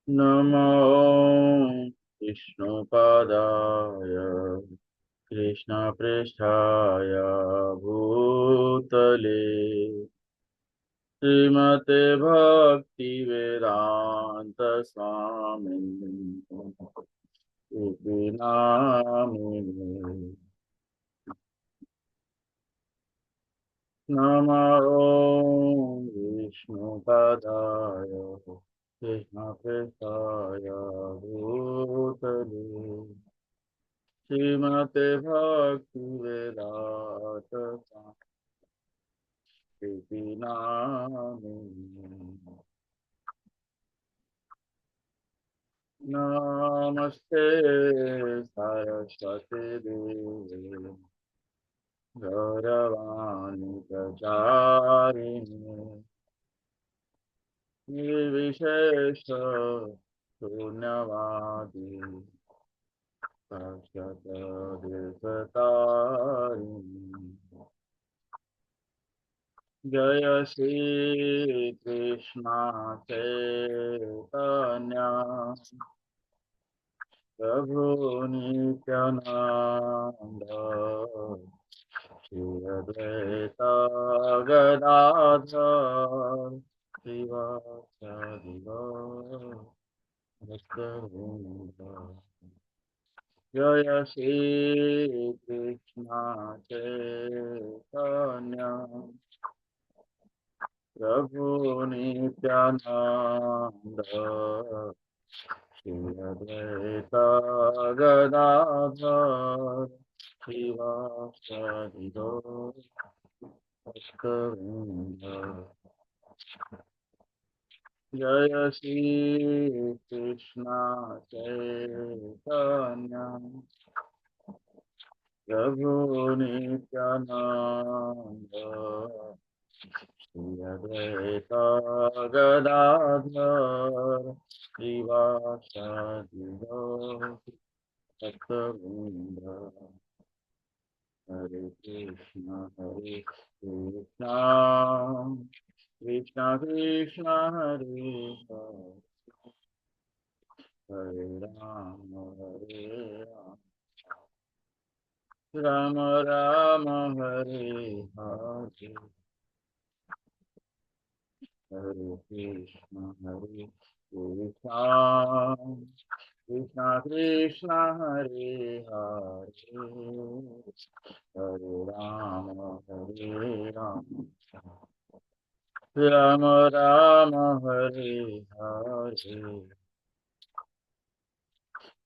नमो विष्णुपादाय कृष्णपृष्ठाय भूतले श्रीमते भक्तिवेदान्त स्वामिने इति नामिने। नमो विष्णुपादाय कृष्णपृष्ठाय भूतले श्रीमते भक्तिवेदान्त इति नामिने। नमस्ते सरस्वती देवी गौरवाणी प्रचारिणे निर्विशेष शून्यवादी शाश्वतदेवतारिणे। जय श्री कृष्ण चैतन्य प्रभु नित्यानंद श्री अद्वैता गदाधर श्रीवासादि गौरभक्त। जय श्री कृष्ण चैतन्य प्रभु नित्यानंद श्री अद्वैता गदाधर श्रीवासादि गौरभक्त। जय श्री कृष्ण चैतन्य प्रभु नित्यानंद श्री अद्वैता गदाधर श्रीवासादि भक्तवृंद। हरे Krishna Krishna Krishna Hare Hare Hare Ram Ram Hare Hare Hare Krishna Krishna Krishna Hare Hare Hare Ram Ram Hare Hare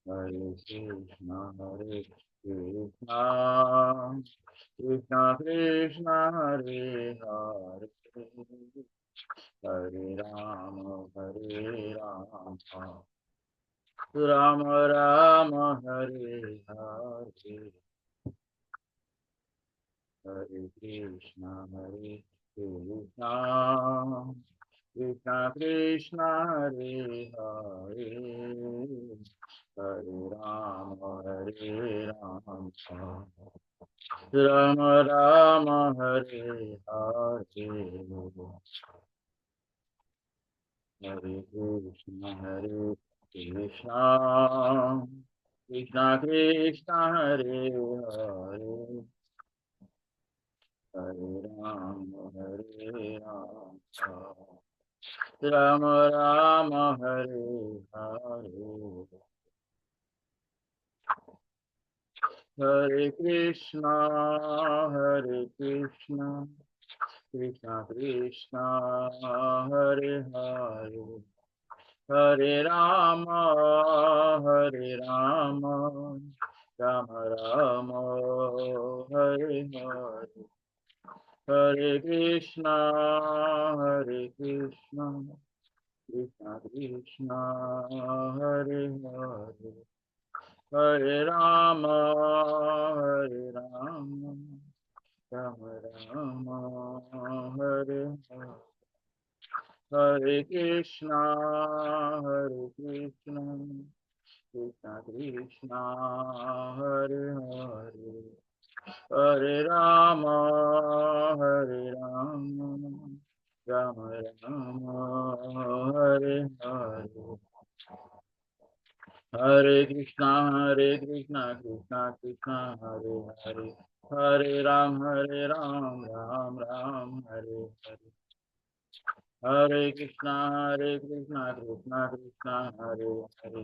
Hare Krishna Krishna Krishna Hare Hare Hare Ram Ram Ram Hare Hare Hare Krishna Krishna Krishna Hare Hare Hare Ram Ram Ram Hare Hare Hare Krishna Krishna Krishna Hare Hare Hare Ram Ram Hare Hare Hare Krishna Krishna Krishna Hare Hare Hare Ram Ram Ram Hare Hare Hare Krishna Krishna Krishna Hare Hare Hare Ram Ram Ram Hare Hare Hare Krishna Krishna Krishna Hare Hare Hare Ram Ram Ram Hare Hare Hare Krishna Krishna Krishna Hare Hare, Hare Ram, Ram Ram Hare Hare. Hare Krishna Krishna Krishna Hare Hare,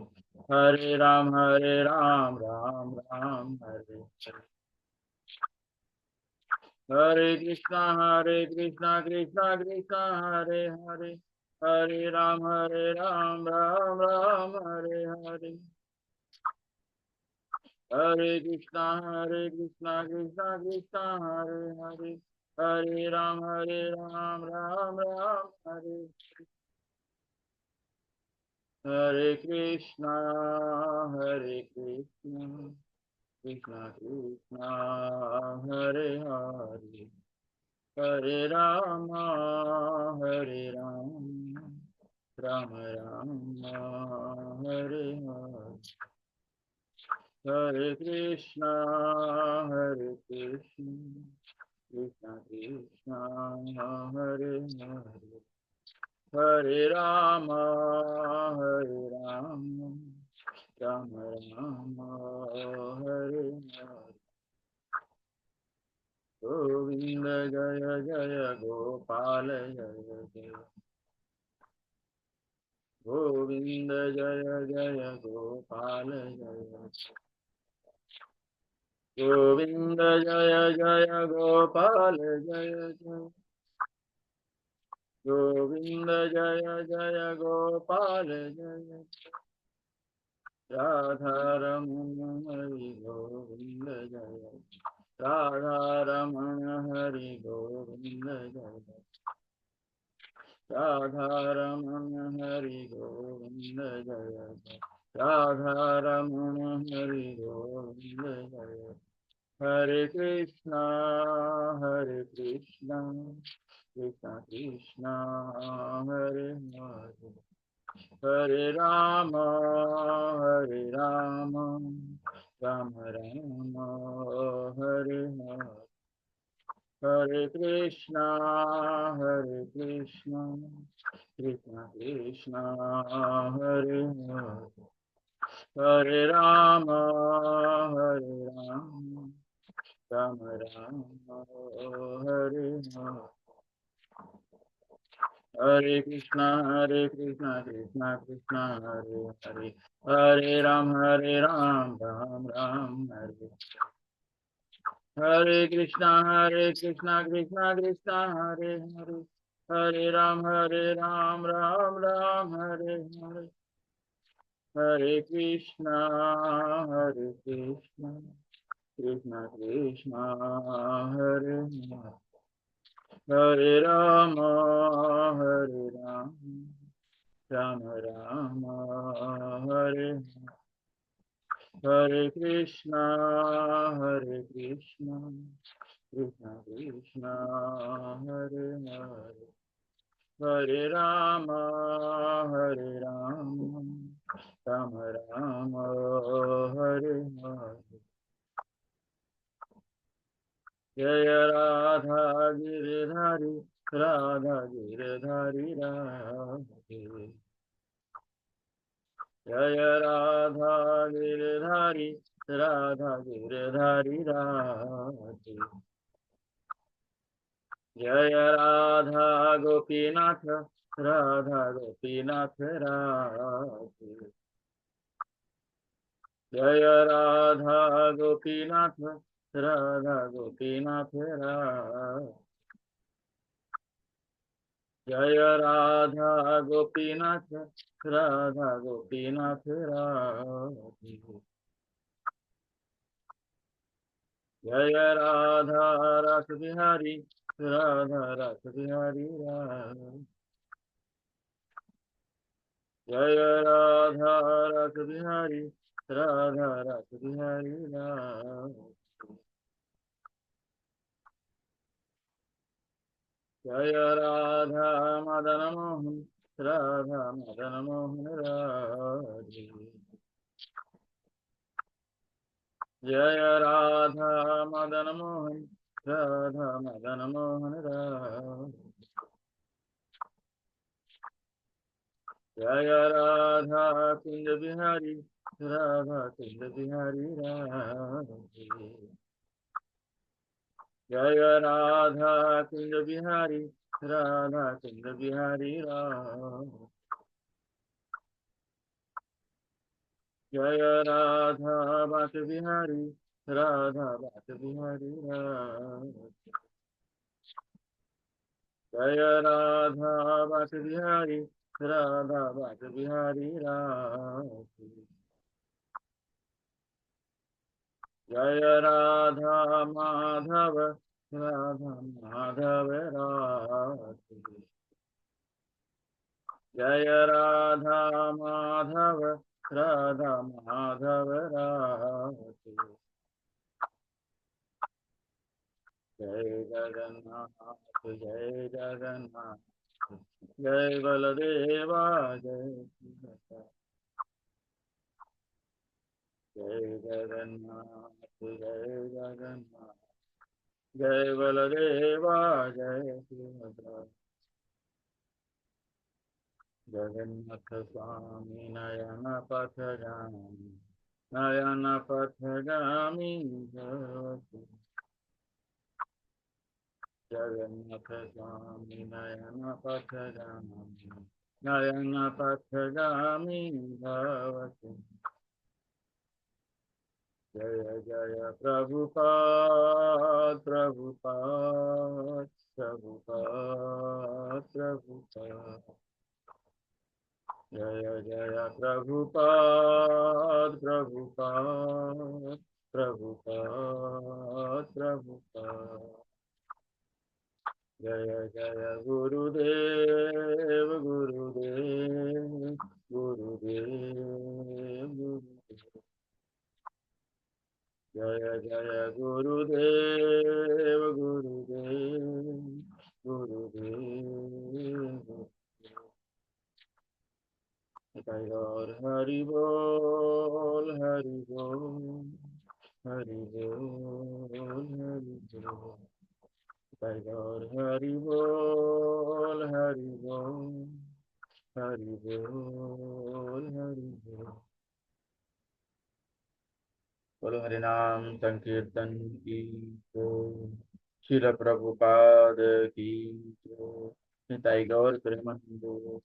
Hare Ram, Ram Ram Hare Hare. Hare Krishna Krishna Krishna Hare Hare, Hare Ram, Ram Ram Hare Hare. Hare Krishna Krishna Krishna Hare Hare, Hare Ram, Ram Ram Hare Krishna, Krishna Krishna, Hare Hare, Hare Rama, Hare Rama, Rama Rama, Hare Hare. Hare Krishna, Krishna Krishna, Hare Hare. Hare Rama, Rama Rama, Hare Hare. Govinda Jaya Jaya Gopal Jaya Jaya. Govinda Jaya Jaya Gopal Jaya. Govinda Jaya Jaya Gopal Jaya Jaya. Govinda Jaya Jaya Gopal Jaya. Radha Ramana Hari Govinda Jaya. Radha Ramana Hari Govinda Jaya. Radha Ramana Hari Govinda Jaya. Radha Ramana Hari Govinda Jaya. Hare Krishna, Krishna Krishna, Hare Hare. Hare Rama, Rama Rama, Hare Hare. Hare Krishna, Krishna Krishna, Hare Hare. Hare Rama, Rama Rama, Hare Hare. Hare Krishna, Krishna Krishna, Hare Hare. Hare Ram, Ram Hare. Hare Krishna, Krishna Krishna, Hare Hare. Hare Ram, Ram Ram, Hare Hare. Hare Krishna, Krishna Krishna, Hare Hare. Hare Rama, Rama Rama, Hare Hare. Hare Krishna, Krishna Krishna, Hare Hare. Hare Rama, Rama Rama, Hare Hare. Jaya Radha Giridhari, Radha Giridhari Radhe. Jaya Radha Giridhari, Radha Giridhari Radhe. Jaya Radha Gopinath, Radha Gopinath Radhe. Jaya Radha Gopinath, Radha Gopinath Radhe. Jaya Radha Gopinath, Radha Gopinath Radhe. Jaya Radha Rasa Bihari, Radha Rasa Bihari Radhe. Jaya Radha Rasa Bihari, Radha Rasa Bihari Radhe. Jaya Radha Madana Mohan, Radha Madana Mohan Radhe. Jaya Radha Madana Mohan, Radha Madana Mohan Radhe. जय राधा कुंज बिहारी राधा कुंज बिहारी राधे। जय राधा कुंज बिहारी राधा कुंज बिहारी राधे। जय राधा बाट बिहारी राधा बाट बिहारी राधे। जय राधा बाट बिहारी राधा बाट बिहारी राधे। जय राधा माधव राधा माधव राधे। जय राधा माधव राधा माधव राधे। जय जगन्नाथ जय जगन्नाथ जय बलदेवा जय सुभद्रा। जय जगन्नाथ जय जगन्नाथ जय बलदेवा जय सुभद्रा। जगन्नाथ स्वामी नयन पथगामी नयन पथगामी भवतु। जगन्नाथ स्वामी नयन पथगामी नयन पथगामी भवतु। जय जय प्रभुपाद प्रभुपाद प्रभुपाद प्रभुपाद। जय जय प्रभुपाद प्रभुपाद प्रभुपाद प्रभुपाद। जय जय गुरुदेव गुरुदेव गुरुदेव गुरुदेव। जय जय गुरुदेव गुरुदेव गुरुदेव। और हरि बोल हरि बोल हरि बोल हरि बोल। और हरि बोल हरि बोल हरि बोल हरि बोल। बोलो हरि नाम संकीर्तन की जय। श्रील प्रभुपाद की जय। निताई गौर प्रेमानंद।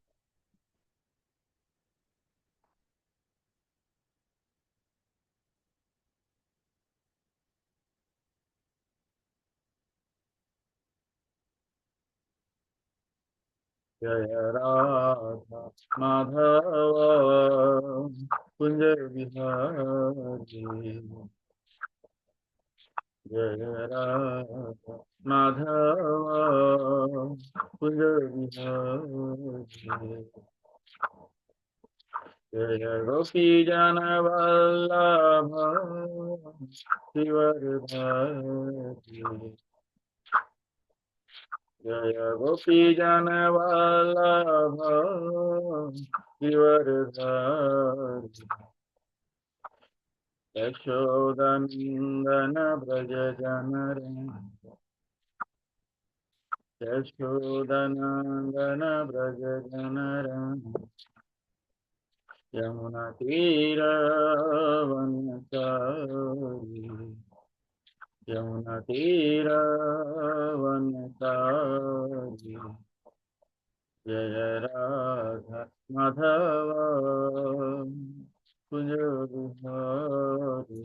जय राधा माधव कुंज बिहारी। जय राधा माधव कुंज बिहारी। जय गोपी जन वल्लभ शिवरधारी। जय गोपी जन वल्लभ गिरधारी। यशोदनंदन ब्रज जनरंजन यशोदनंदन ब्रज जनरंजन। यमुना तीरवनचारी यमुना तीरवनचारी। जय राधा माधव कुंज बिहारी।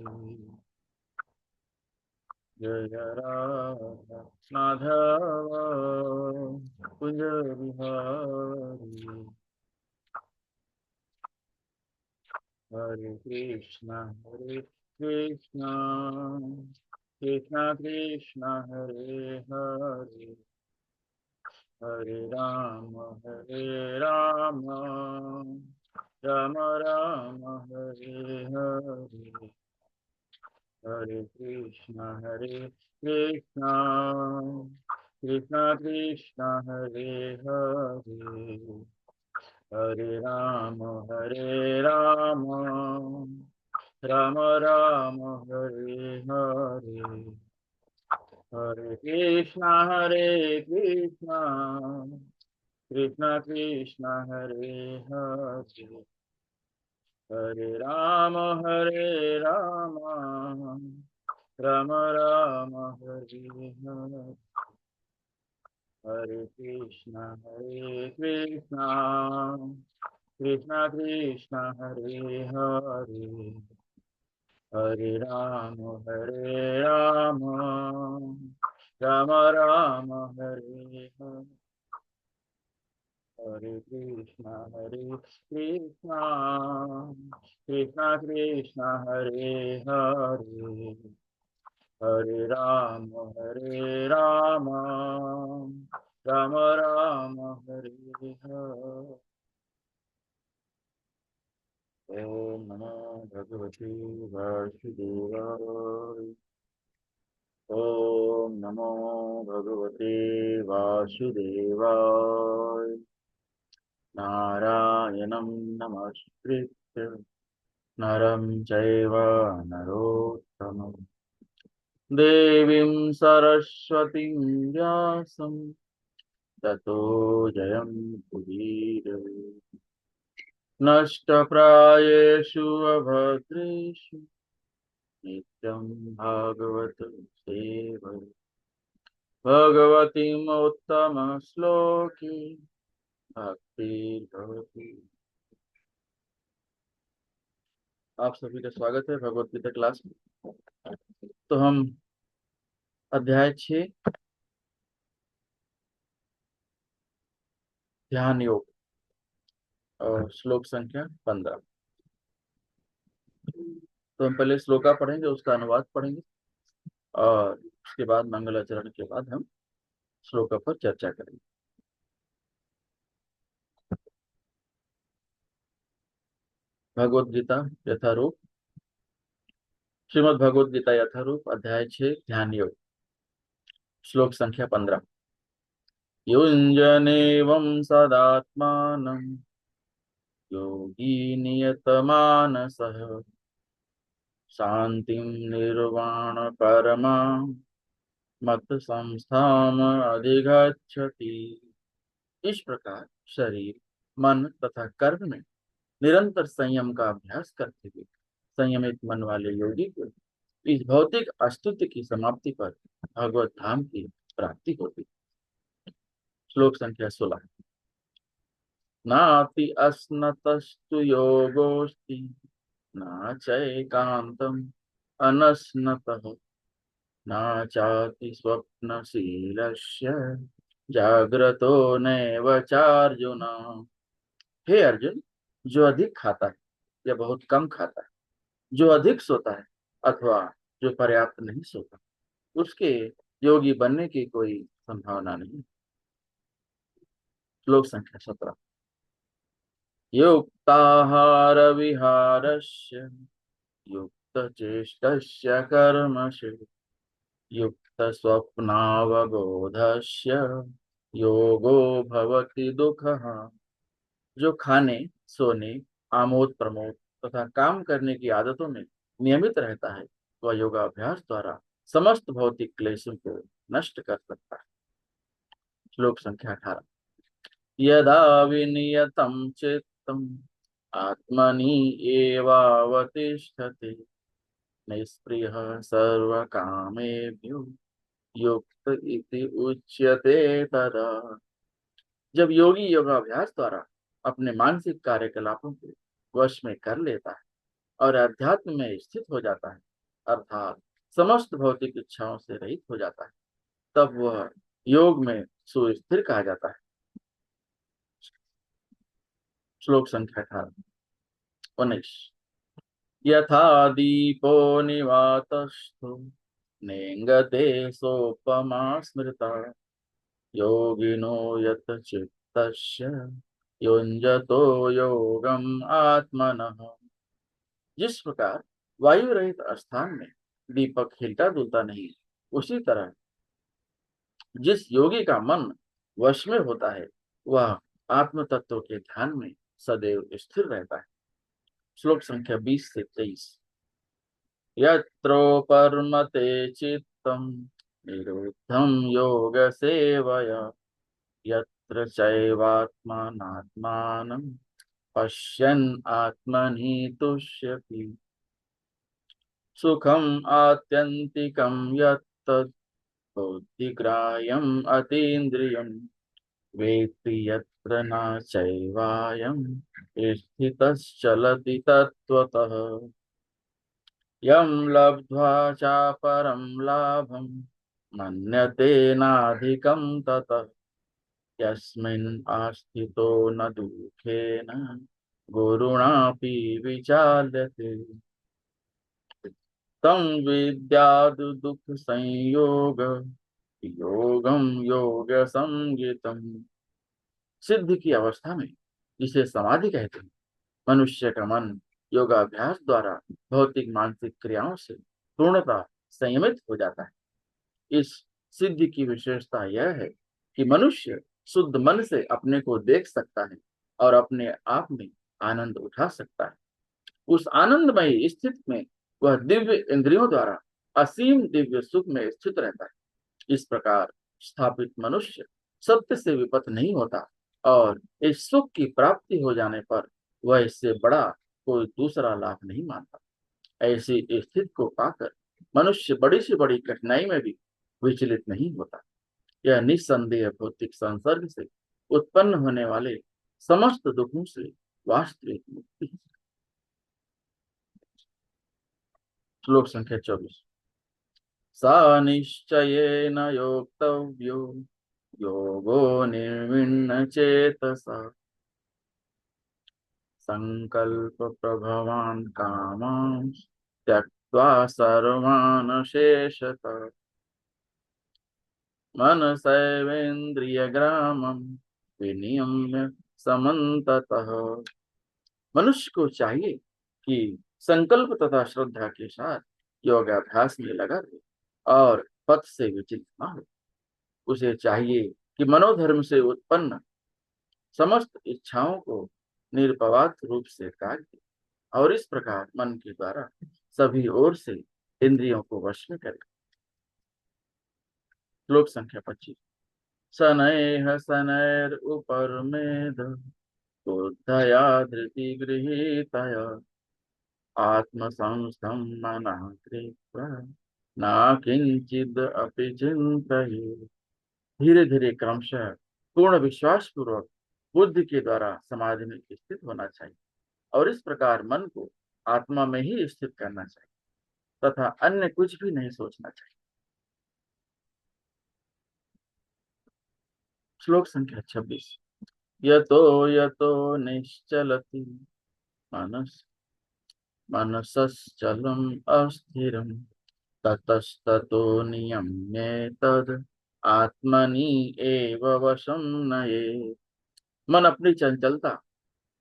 जय राधा माधव कुंज बिहारी। हरे कृष्णा कृष्णा कृष्णा हरे हरे हरे राम राम राम हरे हरे। हरे कृष्णा कृष्णा कृष्णा हरे हरे हरे राम राम राम हरे हरे। हरे कृष्णा कृष्ण कृष्ण हरे हरे, हरे हरे राम, राम राम हरे हरे, हरे कृष्ण कृष्ण कृष्ण हरे हरे, हरे राम, राम राम हरे हरे, हरे कृष्णा कृष्णा कृष्णा हरे हरे, हरे राम, राम राम हरे हरे। ओम नमो भगवते वासुदेवाय। ओम नमो भगवते वासुदेवाय। नारायणं नमस्कृत्य नरं चैव नरोत्तमं देवीं सरस्वतीं व्यासं ततो जयं उदीरये। नष्टप्रायेषु अभद्रेषु नित्यं भागवत सेवये। भगवतीम् उत्तमश्लोके भक्तिर्भवति। आप सभी का स्वागत है भगवत गीता क्लास में। तो हम अध्याय 6 ध्यान योग और श्लोक संख्या 15। तो हम पहले श्लोका पढ़ेंगे, उसका अनुवाद पढ़ेंगे और उसके बाद मंगलाचरण के बाद हम श्लोका पर चर्चा करेंगे। भगवत गीता यथारूप, श्रीमद् भगवत गीता यथारूप, अध्याय 6 ध्यान योग, श्लोक संख्या 15। युञ्जनेवं सदात्मानं योगी नियतमानसः शांतिं निर्वाण परमा मत संस्थाम अधिगच्छति। इस प्रकार शरीर, मन तथा कर्म में निरंतर संयम का अभ्यास करते हुए संयमित मन वाले योगी को इस भौतिक अस्तित्व की समाप्ति पर भगवत धाम की प्राप्ति होती। श्लोक संख्या 16। नाति अस्नतस्तु योगोस्ति न चैकान्तम् अनस्नतः न चाति स्वप्नशीलस्य जाग्रतो नैव चार्जुन। हे अर्जुन, जो अधिक खाता है या बहुत कम खाता है, जो अधिक सोता है अथवा जो पर्याप्त नहीं सोता, उसके योगी बनने की कोई संभावना नहीं। श्लोक संख्या 17। युक्ताहार विहारस्य युक्त चेष्टस्य कर्मसु युक्त स्वप्नावबोधस्य योगो भवति दुःखः। जो खाने, सोने, आमोद प्रमोद तथा काम करने की आदतों में नियमित रहता है वह योगाभ्यास द्वारा समस्त भौतिक क्लेशों को नष्ट कर सकता है। श्लोक संख्या 18। यदा विनियतं चित्तम् आत्मनि एवावतिष्ठते निष्क्रियः सर्वकामेभ्यो युक्त इति उच्यते तदा। जब योगी योगाभ्यास द्वारा अपने मानसिक कार्यकलापों को वश में कर लेता है और अध्यात्म में स्थित हो जाता है, अर्थात समस्त भौतिक इच्छाओं से रहित हो जाता है, तब वह योग में सुस्थिर कहा जाता है। श्लोक संख्या 19। यथा दीपो निवातस्थो नेङ्गते सोपमा स्मृता योगिनो यत चित्तस्य युञ्जतो योगम आत्मनः। जिस प्रकार वायु रहित स्थान में दीपक हिलता डुलता नहीं, उसी तरह जिस योगी का मन वश में होता है वह आत्म तत्व के ध्यान में सदैव स्थिर रहता है। श्लोक संख्या 20 से 23। यत्रोपरमते चित्तम निरुद्धम योग सेवया यत्र चैवात्मनात्मानं पश्यन् आत्मनि तुष्यति। सुखम् आत्यन्तिकं यत्तद् बुद्धिग्राह्यम् अतीन्द्रियम् वेत्ति यत्र न चैवायं स्थितश्चलति तत्त्वतः। यं लब्ध्वा चापरं लाभं मन्यते नाधिकं ततः। यस्मिन् आस्थितो न दुःखेन गुरुणापि विचाल्यते। तं विद्याद् दुःख संयोग योगम योग संगीतम। सिद्ध की अवस्था में, जिसे समाधि कहते हैं, मनुष्य का मन योगाभ्यास द्वारा भौतिक मानसिक क्रियाओं से पूर्णतः संयमित हो जाता है। इस सिद्धि की विशेषता यह है कि मनुष्य शुद्ध मन से अपने को देख सकता है और अपने आप में आनंद उठा सकता है। उस आनंदमय स्थिति में वह दिव्य इंद्रियों द्वारा असीम दिव्य सुख में स्थित रहता है। इस प्रकार स्थापित मनुष्य सत्य से विपत नहीं होता और इस सुख की प्राप्ति हो जाने पर वह इससे बड़ा कोई दूसरा लाभ नहीं मानता। ऐसी स्थिति को पाकर मनुष्य बड़ी से बड़ी कठिनाई में भी विचलित नहीं होता। यह निस्संदेह भौतिक संसर्ग से उत्पन्न होने वाले समस्त दुखों से वास्तविक मुक्ति है। श्लोक संख्या 24। सा निश्चयेन योक्तव्यो योगो निर्विण्ण चेतसा संकल्प प्रभवान कामां त्यक्त्वा सर्वान् शेषतः मनसैवेन्द्रियग्रामं विनियम्य समन्ततः। मनुष्य को चाहिए कि संकल्प तथा श्रद्धा के साथ योगाभ्यास में लगा रहे और पथ से विचलित न हो। उसे चाहिए कि मनोधर्म से उत्पन्न समस्त इच्छाओं को निर्पवाद रूप से त्याग दे और इस प्रकार मन के द्वारा सभी ओर से इंद्रियों को वश में करे। श्लोक संख्या 25। शनैः शनैरुपरमेध बुद्धया धृति गृहीतया आत्मसंस्थं मनः कृत्वा न किंचिद अपि चिन्तयेत्। धीरे धीरे क्रमशः पूर्ण विश्वास पूर्वक बुद्धि के द्वारा समाधि में स्थित होना चाहिए और इस प्रकार मन को आत्मा में ही स्थित करना चाहिए तथा अन्य कुछ भी नहीं सोचना चाहिए। श्लोक संख्या 26। यतो यतो निश्चलति मनस मनसश्चलम् अस्थिरं ततस्ततो नियम्येतद् आत्मनि एव वशं नयेत्। मन अपनी चंचलता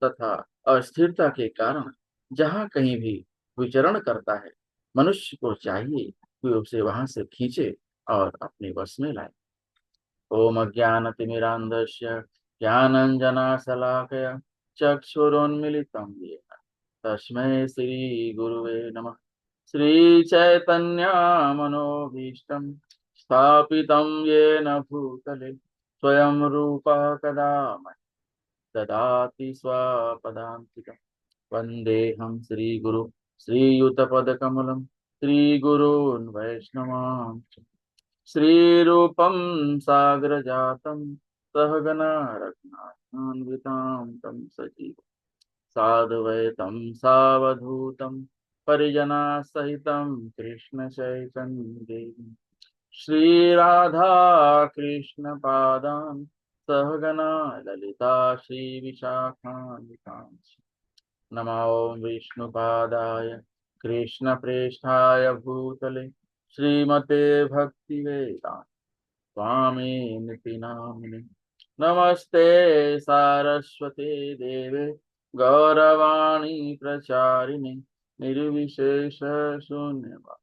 तथा अस्थिरता के कारण जहाँ कहीं भी विचरण करता है, मनुष्य को चाहिए कि उसे वहां से खींचे और अपने वश में लाए। ओम अज्ञानतिमिरान्धस्य ज्ञानञ्जनशलाकया चक्षुरुन्मीलितं येन तस्मै श्रीगुरुवे नमः। श्रीचैतन्यमनोभीष्टं स्थापितं येन भूतले स्वयं रूपः कदा मह्यं ददाति स्वपदान्तिकम्। वन्देऽहं श्रीगुरु श्रीयुतपदकमलं श्रीगुरून् वैष्णवांश्च श्रीरूपं साग्रजातं सहगना रत्नान्वितां तं सजीवं साधुवैतं सावधूतं परिजनासहितं कृष्णचैतन्यदेवं श्रीराधा कृष्णपादान् सहगना ललिता श्रीविशाखान्वितांश्च नमो विष्णुपादाय कृष्णप्रेष्ठाय भूतले श्रीमते भक्तिवेदांत स्वामिनिति नामिने। नमस्ते सारस्वते देवे गौरवाणी प्रचारिणे निर्विशेष शून्यवाद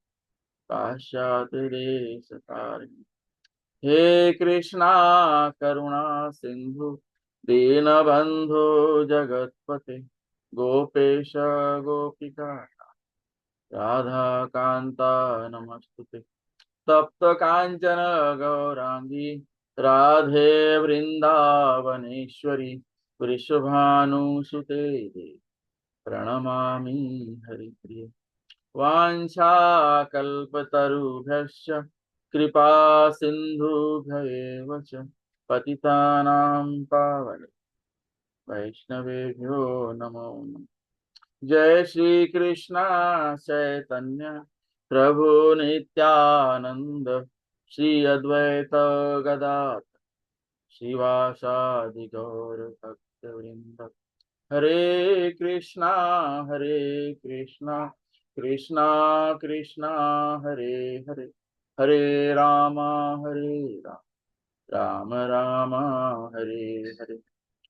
पाश्चात्य देश तारिणे। हे कृष्णा करुणा सिंधु दीनबंधु जगतपते गोपेश गोपिका राधा कांता नमस्तुते। तप्त कांचन गौरांगी राधे वृंदावनेश्वरी वृषभानुसुते देवी प्रणमामि हरिप्रिय। वाञ्छाकल्पतरुभ्यश्च कृपा सिन्धुभ्येव च पतितानां पावन वैष्णवेभ्यो नमो नमः। जय श्री कृष्ण चैतन्य प्रभु नित्यानंद श्री अद्वैत गदाधर श्रीवासादि गौर भक्तवृंद। हरे कृष्णा कृष्णा कृष्णा हरे हरे, हरे हरे राम, राम राम हरे हरे।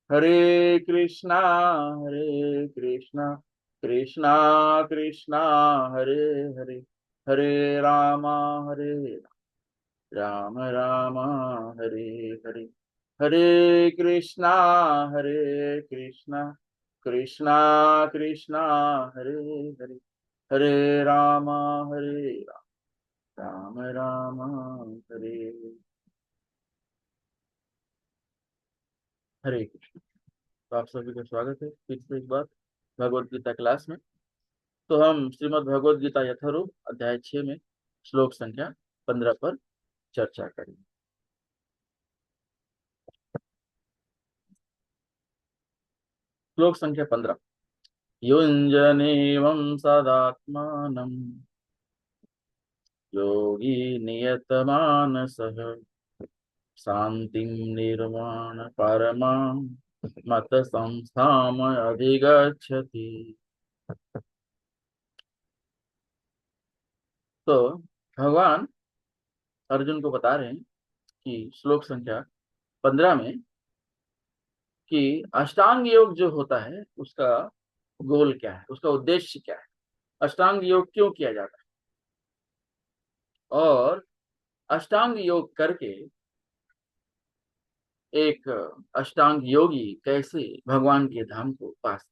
हरे कृष्णा कृष्णा कृष्णा हरे हरे, हरे हरे राम, राम हरे हरे। हरे कृष्णा कृष्णा कृष्णा हरे हरे, हरे राम, राम राम हरे हरे कृष्ण। तो आप सभी का स्वागत है फिर से एक बार भगवत गीता क्लास में। तो हम श्रीमद् भगवत गीता यथारूप अध्याय 6 में श्लोक संख्या 15 पर चर्चा करेंगे। श्लोक संख्या 15। युञ्जनेवं सदात्मानं योगी नियतमानसः शान्तिं निर्वाण परमां मत संस्थाम अधिगच्छति। तो भगवान अर्जुन को बता रहे हैं कि श्लोक संख्या 15 में कि अष्टांग योग जो होता है उसका गोल क्या है, उसका उद्देश्य क्या है, अष्टांग योग क्यों किया जाता है और अष्टांग योग करके एक अष्टांग योगी कैसे भगवान के धाम को पा सकते।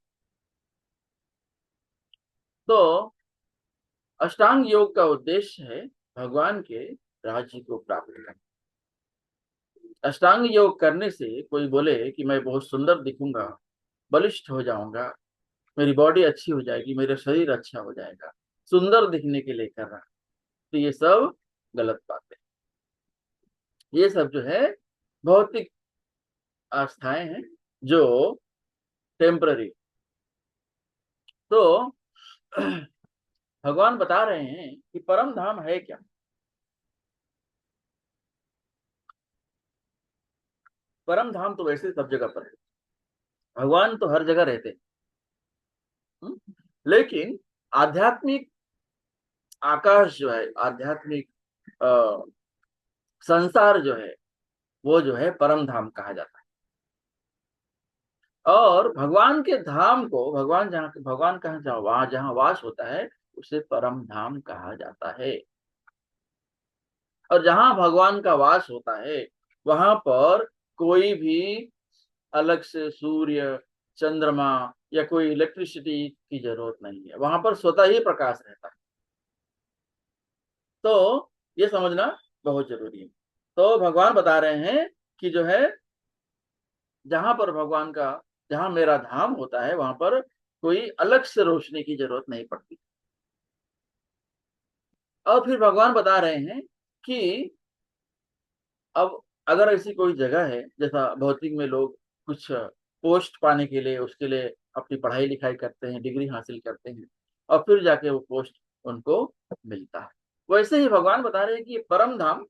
तो अष्टांग योग का उद्देश्य है भगवान के राज्य को प्राप्त करना। अष्टांग योग करने से कोई बोले कि मैं बहुत सुंदर दिखूंगा, बलिष्ठ हो जाऊंगा, मेरी बॉडी अच्छी हो जाएगी, मेरा शरीर अच्छा हो जाएगा, सुंदर दिखने के लिए कर रहा, तो ये सब गलत बात है। ये सब जो है भौतिक आस्थाएं हैं जो टेम्पररी। तो भगवान बता रहे हैं कि परम धाम है क्या। परम धाम तो वैसे सब जगह पर है, भगवान तो हर जगह रहते हैं। लेकिन आध्यात्मिक आकाश जो है, आध्यात्मिक संसार जो है, वो जो है परम धाम कहा जाता है। और भगवान के धाम को भगवान कहाँ जहाँ वहां जहाँ वास होता है उसे परम धाम कहा जाता है। और जहाँ भगवान का वास होता है वहां पर कोई भी अलग से सूर्य, चंद्रमा या कोई इलेक्ट्रिसिटी की जरूरत नहीं है, वहां पर स्वतः ही प्रकाश रहता है। तो ये समझना बहुत जरूरी है। तो भगवान बता रहे हैं कि जो है जहां पर भगवान का, जहां मेरा धाम होता है वहां पर कोई अलग से रोशनी की जरूरत नहीं पड़ती। और फिर भगवान बता रहे हैं कि अब अगर ऐसी कोई जगह है, जैसा भौतिक में लोग कुछ पोस्ट पाने के लिए उसके लिए अपनी पढ़ाई लिखाई करते हैं, डिग्री हासिल करते हैं और फिर जाके वो पोस्ट उनको मिलता है, वैसे ही भगवान बता रहे हैं कि ये परम धाम,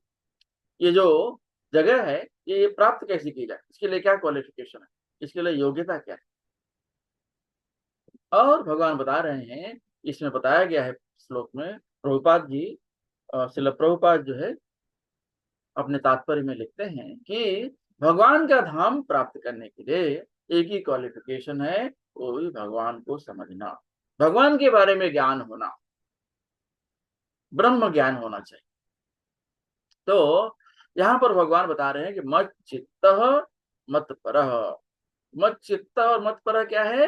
ये जो जगह है, ये प्राप्त कैसे की जाए, इसके लिए क्या क्वालिफिकेशन है, इसके लिए योग्यता क्या है। और भगवान बता रहे हैं, इसमें बताया गया है श्लोक में, प्रभुपाद जी, श्रील प्रभुपाद जो है अपने तात्पर्य में लिखते हैं कि भगवान का धाम प्राप्त करने के लिए एक ही क्वालिफिकेशन है, वो भी भगवान को समझना, भगवान के बारे में ज्ञान होना, ब्रह्म ज्ञान होना चाहिए। तो यहाँ पर भगवान बता रहे हैं कि मत चित्त मत परः। मत चित्त और मत परः क्या है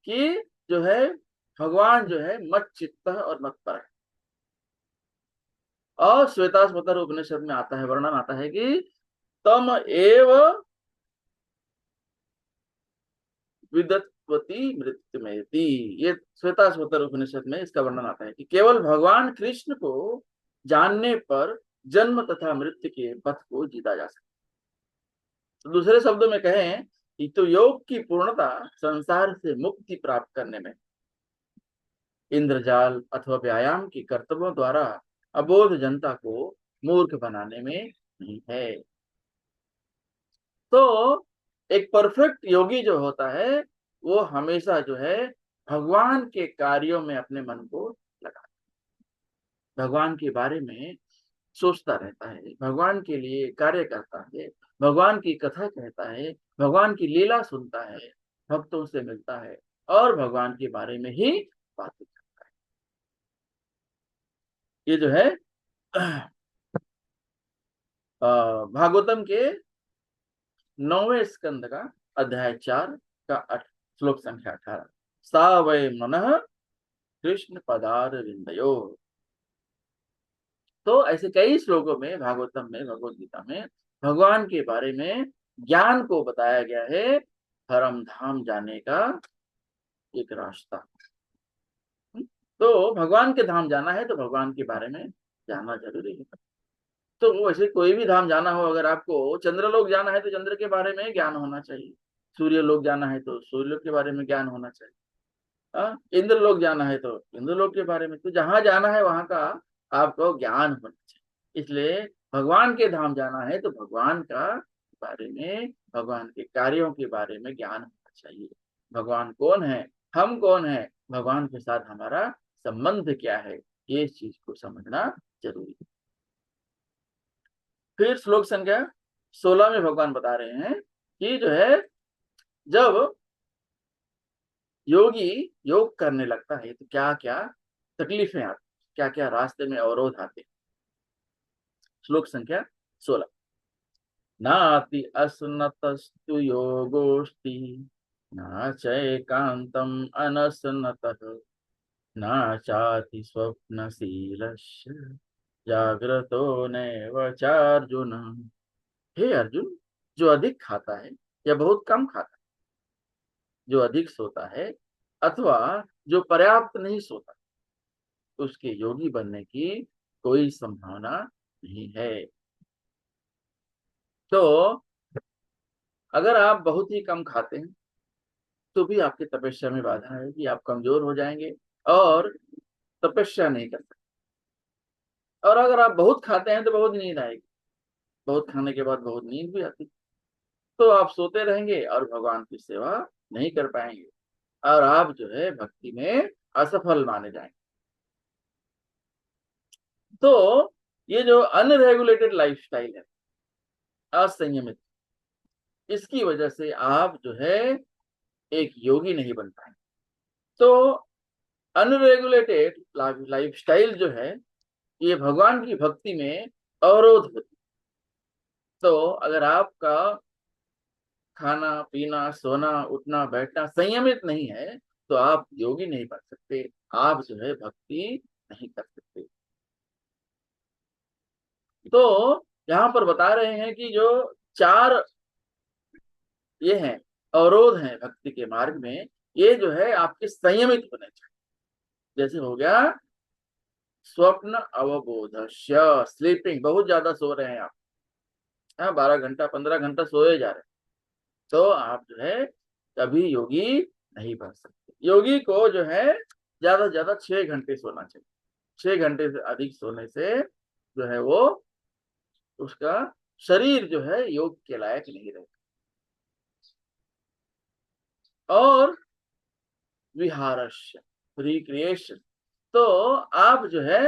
कि जो है भगवान जो है मत चित्त और मत परः। और श्वेताश्वतर उपनिषद में आता है, वर्णन आता है कि तम एव विदत्वती मृत्युमेति। ये श्वेताश्वतर उपनिषद में इसका वर्णन आता है कि केवल भगवान कृष्ण को जानने पर जन्म तथा मृत्यु के पथ को जीता जा सकता है। तो दूसरे शब्दों में कहें कि तो योग की पूर्णता संसार से मुक्ति प्राप्त करने में, इंद्रजाल अथवा व्यायाम के कर्तव्यों द्वारा अबोध जनता को मूर्ख बनाने में नहीं है। तो एक परफेक्ट योगी जो होता है वो हमेशा जो है भगवान के कार्यों में अपने मन को लगा, भगवान के बारे में सोचता रहता है, भगवान के लिए कार्य करता है, भगवान की कथा कहता है, भगवान की लीला सुनता है, भक्तों से मिलता है और भगवान के बारे में ही बातें करता है। ये जो है भागवतम के 9वें स्कंद का अध्याय 4 का श्लोक संख्या 18। सा वै मनः कृष्ण पदार विंदयो। तो ऐसे कई श्लोकों में भागवतम में, भगवत गीता में भगवान के बारे में ज्ञान को बताया गया है, परम धाम जाने का एक रास्ता। तो भगवान के धाम जाना है तो भगवान के बारे में जानना जरूरी है। तो वैसे कोई भी धाम जाना हो, अगर आपको चंद्रलोक जाना है तो चंद्र के बारे में ज्ञान होना चाहिए, सूर्य लोक जाना है तो सूर्य के बारे में ज्ञान होना चाहिए, इंद्र लोक जाना है तो इंद्र लोक के बारे में, तो जहां जाना है वहां का आपको ज्ञान होना चाहिए। इसलिए भगवान के धाम जाना है तो भगवान का बारे में, भगवान के कार्यों के बारे में ज्ञान होना चाहिए। भगवान कौन है, हम कौन है, भगवान के साथ हमारा संबंध क्या है, ये चीज को समझना जरूरी है। फिर श्लोक संख्या 16 में भगवान बता रहे हैं कि जो है जब योगी योग करने लगता है तो क्या क्या तकलीफें आती, क्या क्या रास्ते में अवरोध आते। श्लोक संख्या 16। नाति असनतस्तु योगोस्ति न चैकांतम अनसनतः न चाति स्वप्नशीलस्य जाग्रतो नैव चार्जुन। हे अर्जुन, जो अधिक खाता है या बहुत कम खाता है, जो अधिक सोता है अथवा जो पर्याप्त नहीं सोता, उसके योगी बनने की कोई संभावना नहीं है। तो अगर आप बहुत ही कम खाते हैं तो भी आपकी तपस्या में बाधा है कि आप कमजोर हो जाएंगे और तपस्या नहीं कर सकते। और अगर आप बहुत खाते हैं तो बहुत नींद आएगी, बहुत खाने के बाद बहुत नींद भी आती, तो आप सोते रहेंगे और भगवान की सेवा नहीं कर पाएंगे और आप जो है भक्ति में असफल माने जाएंगे। तो ये जो अनरेगुलेटेड लाइफस्टाइल है, असंयमित, इसकी वजह से आप जो है एक योगी नहीं बन पाएंगे। तो अनरेगुलेटेड लाइफस्टाइल जो है ये भगवान की भक्ति में अवरोध होती। तो अगर आपका खाना पीना सोना उठना बैठना संयमित नहीं है तो आप योगी नहीं बन सकते, आप जो है भक्ति नहीं कर सकते। तो यहाँ पर बता रहे हैं कि जो चार ये हैं अवरोध हैं भक्ति के मार्ग में, ये जो है आपके संयमित होने चाहिए। जैसे हो गया स्वप्न अवबोध, स्लीपिंग, बहुत ज्यादा सो रहे हैं आप, 12 घंटा 15 घंटा सोए जा रहे हैं, तो आप जो है कभी योगी नहीं बन सकते। योगी को जो है ज्यादा से ज्यादा 6 घंटे सोना चाहिए। 6 घंटे से अधिक सोने से जो है वो उसका शरीर जो है योग के लायक नहीं रहता। और विहारस्य, रिक्रिएशन, तो आप जो है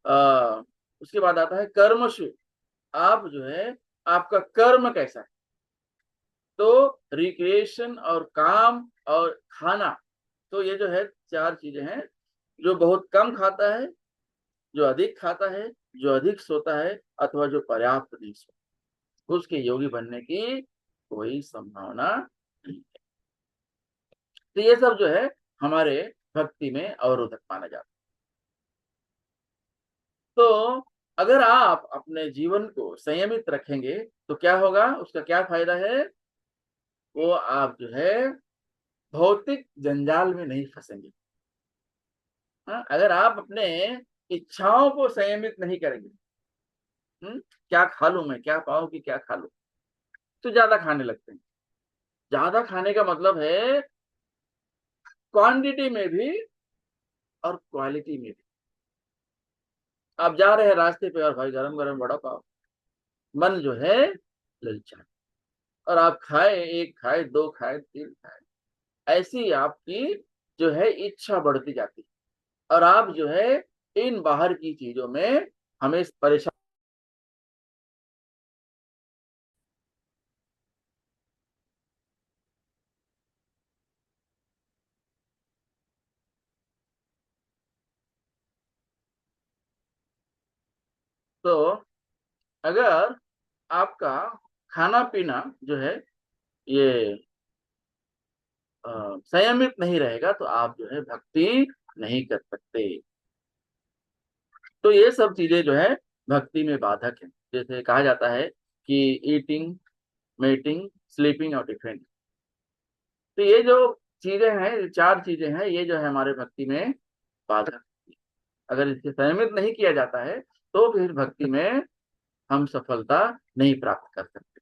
आ, उसके बाद आता है कर्मशु, आप जो है आपका कर्म कैसा है। तो रिक्रिएशन और काम और खाना, तो ये जो है चार चीजें हैं। जो बहुत कम खाता है, जो अधिक खाता है, जो अधिक सोता है अथवा जो पर्याप्त नहीं सोता, उसके योगी बनने की कोई संभावना नहीं है। तो ये सब जो है हमारे भक्ति में अवरोधक माना जाता है। तो अगर आप अपने जीवन को संयमित रखेंगे तो क्या होगा, उसका क्या फायदा है, वो आप जो है भौतिक जंजाल में नहीं फंसेंगे। हाँ, अगर आप अपने इच्छाओं को संयमित नहीं करेंगे, क्या खा लूं मैं, क्या पाऊं कि क्या खा लूं, तो ज्यादा खाने लगते हैं। ज्यादा खाने का मतलब है क्वांटिटी में भी और क्वालिटी में भी। आप जा रहे हैं रास्ते पे और भाई गरम गरम वड़ा पाव, मन जो है ललचा, और आप खाए, एक खाए, दो खाए, तीन खाए, ऐसी आपकी जो है इच्छा बढ़ती जाती है, और आप जो है इन बाहर की चीजों में हमें परेशान। तो अगर आपका खाना पीना जो है ये संयमित नहीं रहेगा, तो आप जो है भक्ति नहीं कर सकते। तो ये सब चीजें जो है भक्ति में बाधक है। जैसे कहा जाता है कि ईटिंग, मीटिंग, स्लीपिंग और डिफेंडिंग, तो ये जो चीजें हैं, ये चार चीजें हैं, ये जो है हमारे भक्ति में बाधक। अगर इससे संयमित नहीं किया जाता है तो फिर भक्ति में हम सफलता नहीं प्राप्त कर सकते।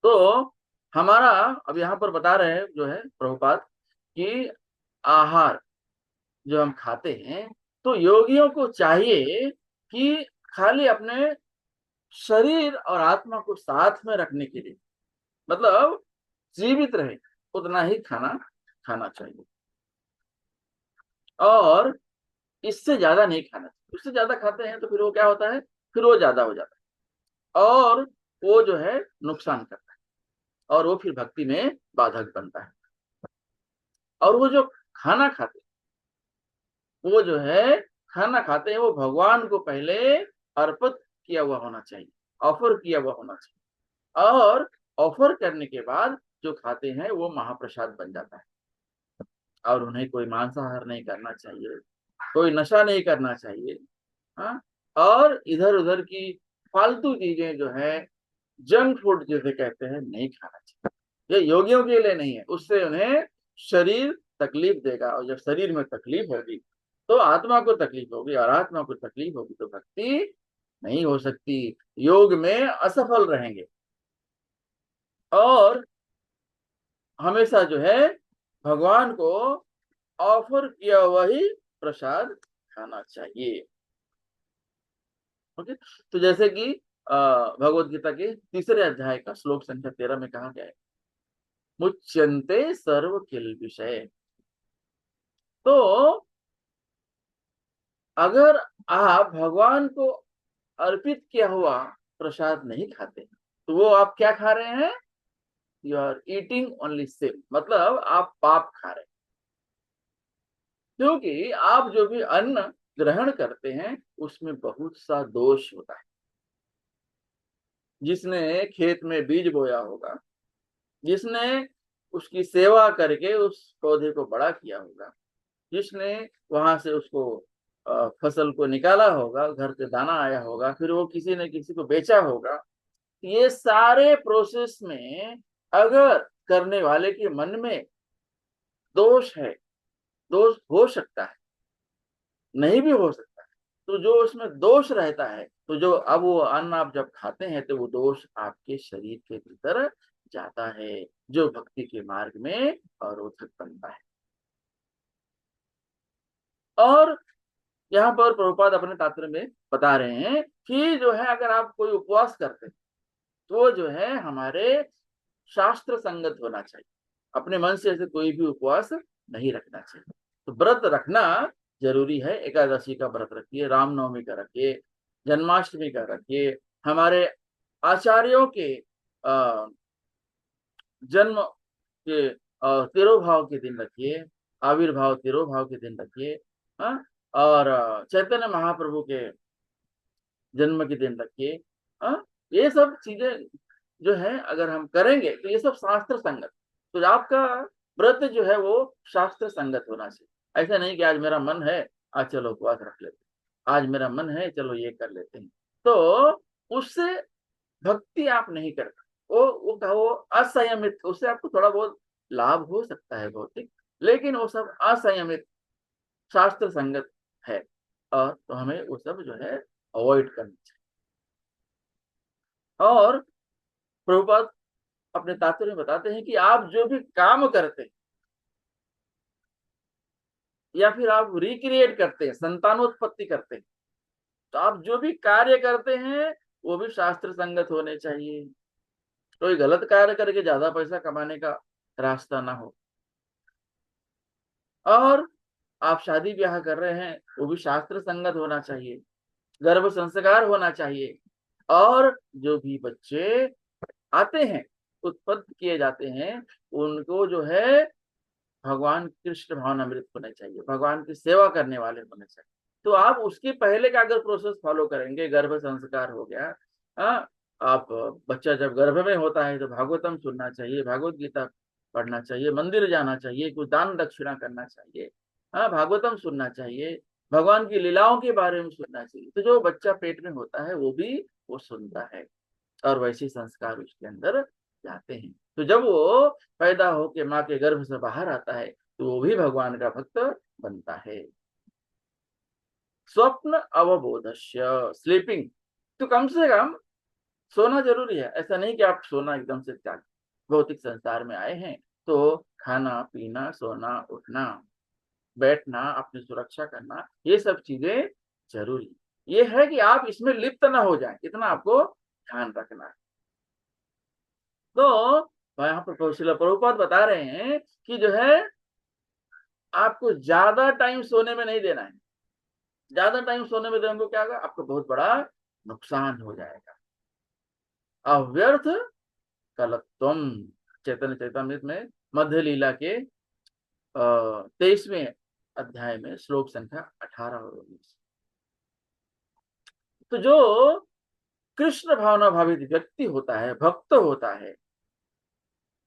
तो हमारा अब यहाँ पर बता रहे हैं जो है प्रभुपाद कि आहार जो हम खाते हैं, तो योगियों को चाहिए कि खाली अपने शरीर और आत्मा को साथ में रखने के लिए, मतलब जीवित रहे उतना ही खाना खाना चाहिए, और इससे ज्यादा नहीं खाना चाहिए। उससे ज्यादा खाते हैं तो फिर वो क्या होता है, फिर वो ज्यादा हो जाता है, और वो जो है नुकसान करता है, और वो फिर भक्ति में बाधक बनता है। और वो जो खाना खाते वो जो है खाना खाते हैं, वो भगवान को पहले अर्पित किया हुआ होना चाहिए, ऑफर किया हुआ होना चाहिए, और ऑफर करने के बाद जो खाते हैं वो महाप्रसाद बन जाता है। और उन्हें कोई मांसाहार नहीं करना चाहिए, कोई नशा नहीं करना चाहिए। हाँ, और इधर उधर की फालतू चीजें जो है, जंक फूड जिसे कहते हैं, नहीं खाना चाहिए। ये योगियों के लिए नहीं है, उससे उन्हें शरीर तकलीफ देगा, और जब शरीर में तकलीफ होगी तो आत्मा को तकलीफ होगी, और आत्मा को तकलीफ होगी तो भक्ति नहीं हो सकती, योग में असफल रहेंगे। और हमेशा जो है भगवान को ऑफर किया हुआ ही प्रसाद खाना चाहिए। ओके, तो जैसे कि भगवत गीता के तीसरे अध्याय का श्लोक संख्या 13 में कहा गया है, मुच्यन्ते सर्व किल विषय। तो अगर आप भगवान को अर्पित किया हुआ प्रसाद नहीं खाते, तो वो आप क्या खा रहे हैं, यू आर ईटिंग ओनली सिन, मतलब आप पाप खा रहे हैं। क्योंकि आप जो भी अन्न ग्रहण करते हैं उसमें बहुत सा दोष होता है। जिसने खेत में बीज बोया होगा, जिसने उसकी सेवा करके उस पौधे को बड़ा किया होगा, जिसने वहां से उसको फसल को निकाला होगा, घर से दाना आया होगा, फिर वो किसी ने किसी को बेचा होगा, ये सारे प्रोसेस में अगर करने वाले के मन में दोष है, दोष हो सकता है, नहीं भी हो सकता है, तो जो उसमें दोष रहता है, तो जो अब वो अन्न आप जब खाते हैं तो वो दोष आपके शरीर के भीतर जाता है, जो भक्ति के मार्ग में अवरोधक बनता है। और यहाँ पर प्रभुपाद अपने तात्पर्य में बता रहे हैं कि जो है अगर आप कोई उपवास करते हैं तो जो है हमारे शास्त्र संगत होना चाहिए, अपने मन से ऐसे कोई भी उपवास नहीं रखना चाहिए। तो व्रत रखना जरूरी है, एकादशी का व्रत रखिए, रामनवमी का रखिए, जन्माष्टमी का रखिए, हमारे आचार्यों के जन्म के तिरोभाव के दिन रखिए, आविर्भाव तिरोभाव के दिन रखिए। हाँ, और चैतन्य महाप्रभु के जन्म के दिन रखिए। हाँ, ये सब चीजें जो है अगर हम करेंगे तो ये सब शास्त्र संगत, तो आपका व्रत जो है वो शास्त्र संगत होना चाहिए। ऐसा नहीं कि आज मेरा मन है, आज चलो उपवास रख लेते हैं, आज मेरा मन है चलो ये कर लेते हैं, तो उससे भक्ति आप नहीं कर पाए, वो असंयमित, उससे आपको थोड़ा बहुत लाभ हो सकता है भौतिक, लेकिन वो सब असंयमित शास्त्र संगत है, और तो हमें वो सब जो है अवॉइड करना चाहिए। और प्रभुपाद अपने तात्पर्य में बताते हैं कि आप जो भी काम करते हैं या फिर आप रिक्रिएट करते हैं, संतानोत्पत्ति करते हैं, तो आप जो भी कार्य करते हैं वो भी शास्त्र संगत होने चाहिए। कोई गलत कार्य करके ज्यादा पैसा कमाने का रास्ता ना हो। और आप शादी ब्याह कर रहे हैं वो भी शास्त्र संगत होना चाहिए, गर्भ संस्कार होना चाहिए। और जो भी बच्चे आते हैं, उत्पन्न किए जाते हैं, उनको जो है भगवान कृष्ण भावनामृत होने चाहिए, भगवान की सेवा करने वाले होने चाहिए। तो आप उसके पहले का अगर प्रोसेस फॉलो करेंगे, गर्भ संस्कार हो गया, हाँ, आप बच्चा जब गर्भ में होता है तो भागवतम सुनना चाहिए, भागवत गीता पढ़ना चाहिए, मंदिर जाना चाहिए, कुछ दान दक्षिणा करना चाहिए, हाँ, भागवतम सुनना चाहिए, भगवान की लीलाओं के बारे में सुनना चाहिए, तो जो बच्चा पेट में होता है वो भी वो सुनता है, और वैसे संस्कार उसके अंदर जाते हैं। तो जब वो पैदा होके माँ के गर्भ से बाहर आता है तो वो भी भगवान का भक्त बनता है। स्वप्न अवबोधस्य स्लीपिंग, तो कम से कम सोना जरूरी है। ऐसा नहीं कि आप सोना एकदम से त्याग, भौतिक संसार में आए हैं तो खाना पीना सोना उठना बैठना अपनी सुरक्षा करना ये सब चीजें जरूरी, ये है कि आप इसमें लिप्त ना हो जाए, इतना आपको ध्यान रखना है। तो यहाँ पर कौशल प्रभुपाद बता रहे हैं कि जो है आपको ज्यादा टाइम सोने में नहीं देना है। ज्यादा टाइम सोने में देने को क्या होगा, आपको बहुत बड़ा नुकसान हो जाएगा। अव्यर्थ कलत्वम, चैतन्य चैतन्यमृत में मध्य लीला के 23वें अध्याय में श्लोक संख्या 18 और 19। तो जो कृष्ण भावना भावित व्यक्ति होता है, भक्त होता है,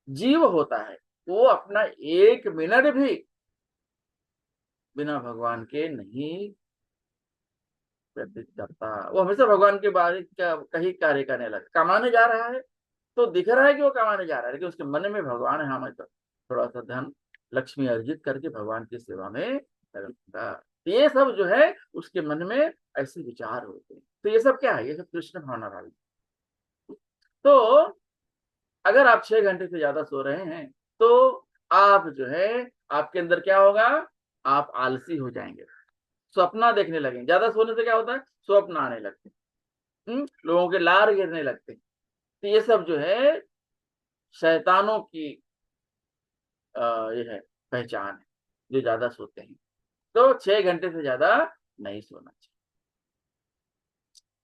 जीव होता है, वो अपना एक मिनट भी बिना भगवान के नहीं व्यतीत करता। वो हमेशा भगवान के बारे का कहीं कार्य करने लगा, कमाने जा रहा है तो दिख रहा है कि वो कमाने जा रहा है, लेकिन उसके मन में भगवान है, हमें तो थोड़ा सा धन लक्ष्मी अर्जित करके भगवान की सेवा में लगूंगा। ये सब जो है उसके मन में ऐसे विचार होते हैं। तो ये सब क्या है, ये सब कृष्ण भावना वाली। तो अगर आप 6 घंटे से ज्यादा सो रहे हैं तो आप जो है, आपके अंदर क्या होगा, आप आलसी हो जाएंगे, स्वप्न देखने लगेंगे। ज्यादा सोने से क्या होता है, स्वप्न आने लगते हैं, लोगों के लार गिरने लगते हैं। तो ये सब जो है शैतानों की ये है पहचान है, जो ज्यादा सोते हैं। तो 6 घंटे से ज्यादा नहीं सोना चाहिए।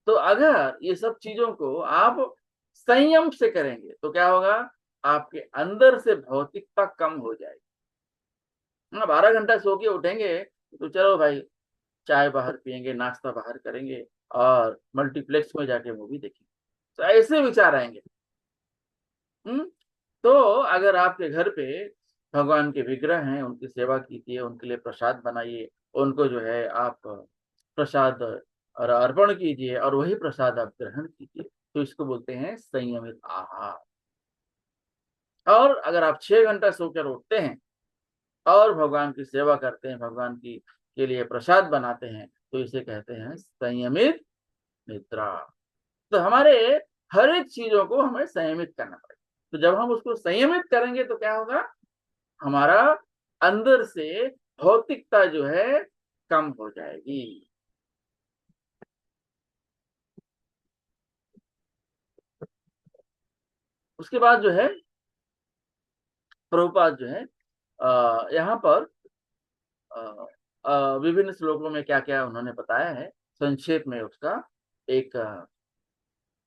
तो अगर ये सब चीजों को आप संयम से करेंगे तो क्या होगा, आपके अंदर से भौतिकता कम हो जाएगी। 12 घंटा सो के उठेंगे तो चलो भाई, चाय बाहर पियेंगे, नाश्ता बाहर करेंगे, और मल्टीप्लेक्स में जाके मूवी देखेंगे, तो ऐसे विचार आएंगे। हम्म तो अगर आपके घर पे भगवान के विग्रह हैं, उनकी सेवा कीजिए, उनके लिए प्रसाद बनाइए, उनको जो है आप प्रसाद और अर्पण कीजिए, और वही प्रसाद आप ग्रहण कीजिए, तो इसको बोलते हैं संयमित आहार। और अगर आप 6 घंटा सोकर उठते हैं और भगवान की सेवा करते हैं, भगवान की के लिए प्रसाद बनाते हैं, तो इसे कहते हैं संयमित निद्रा। तो हमारे हर एक चीजों को हमें संयमित करना पड़ेगा। तो जब हम उसको संयमित करेंगे तो क्या होगा, हमारा अंदर से भौतिकता जो है कम हो जाएगी। उसके बाद जो है प्रभुपाद जो है यहाँ पर विभिन्न श्लोकों में क्या क्या उन्होंने बताया है, संक्षेप में उसका एक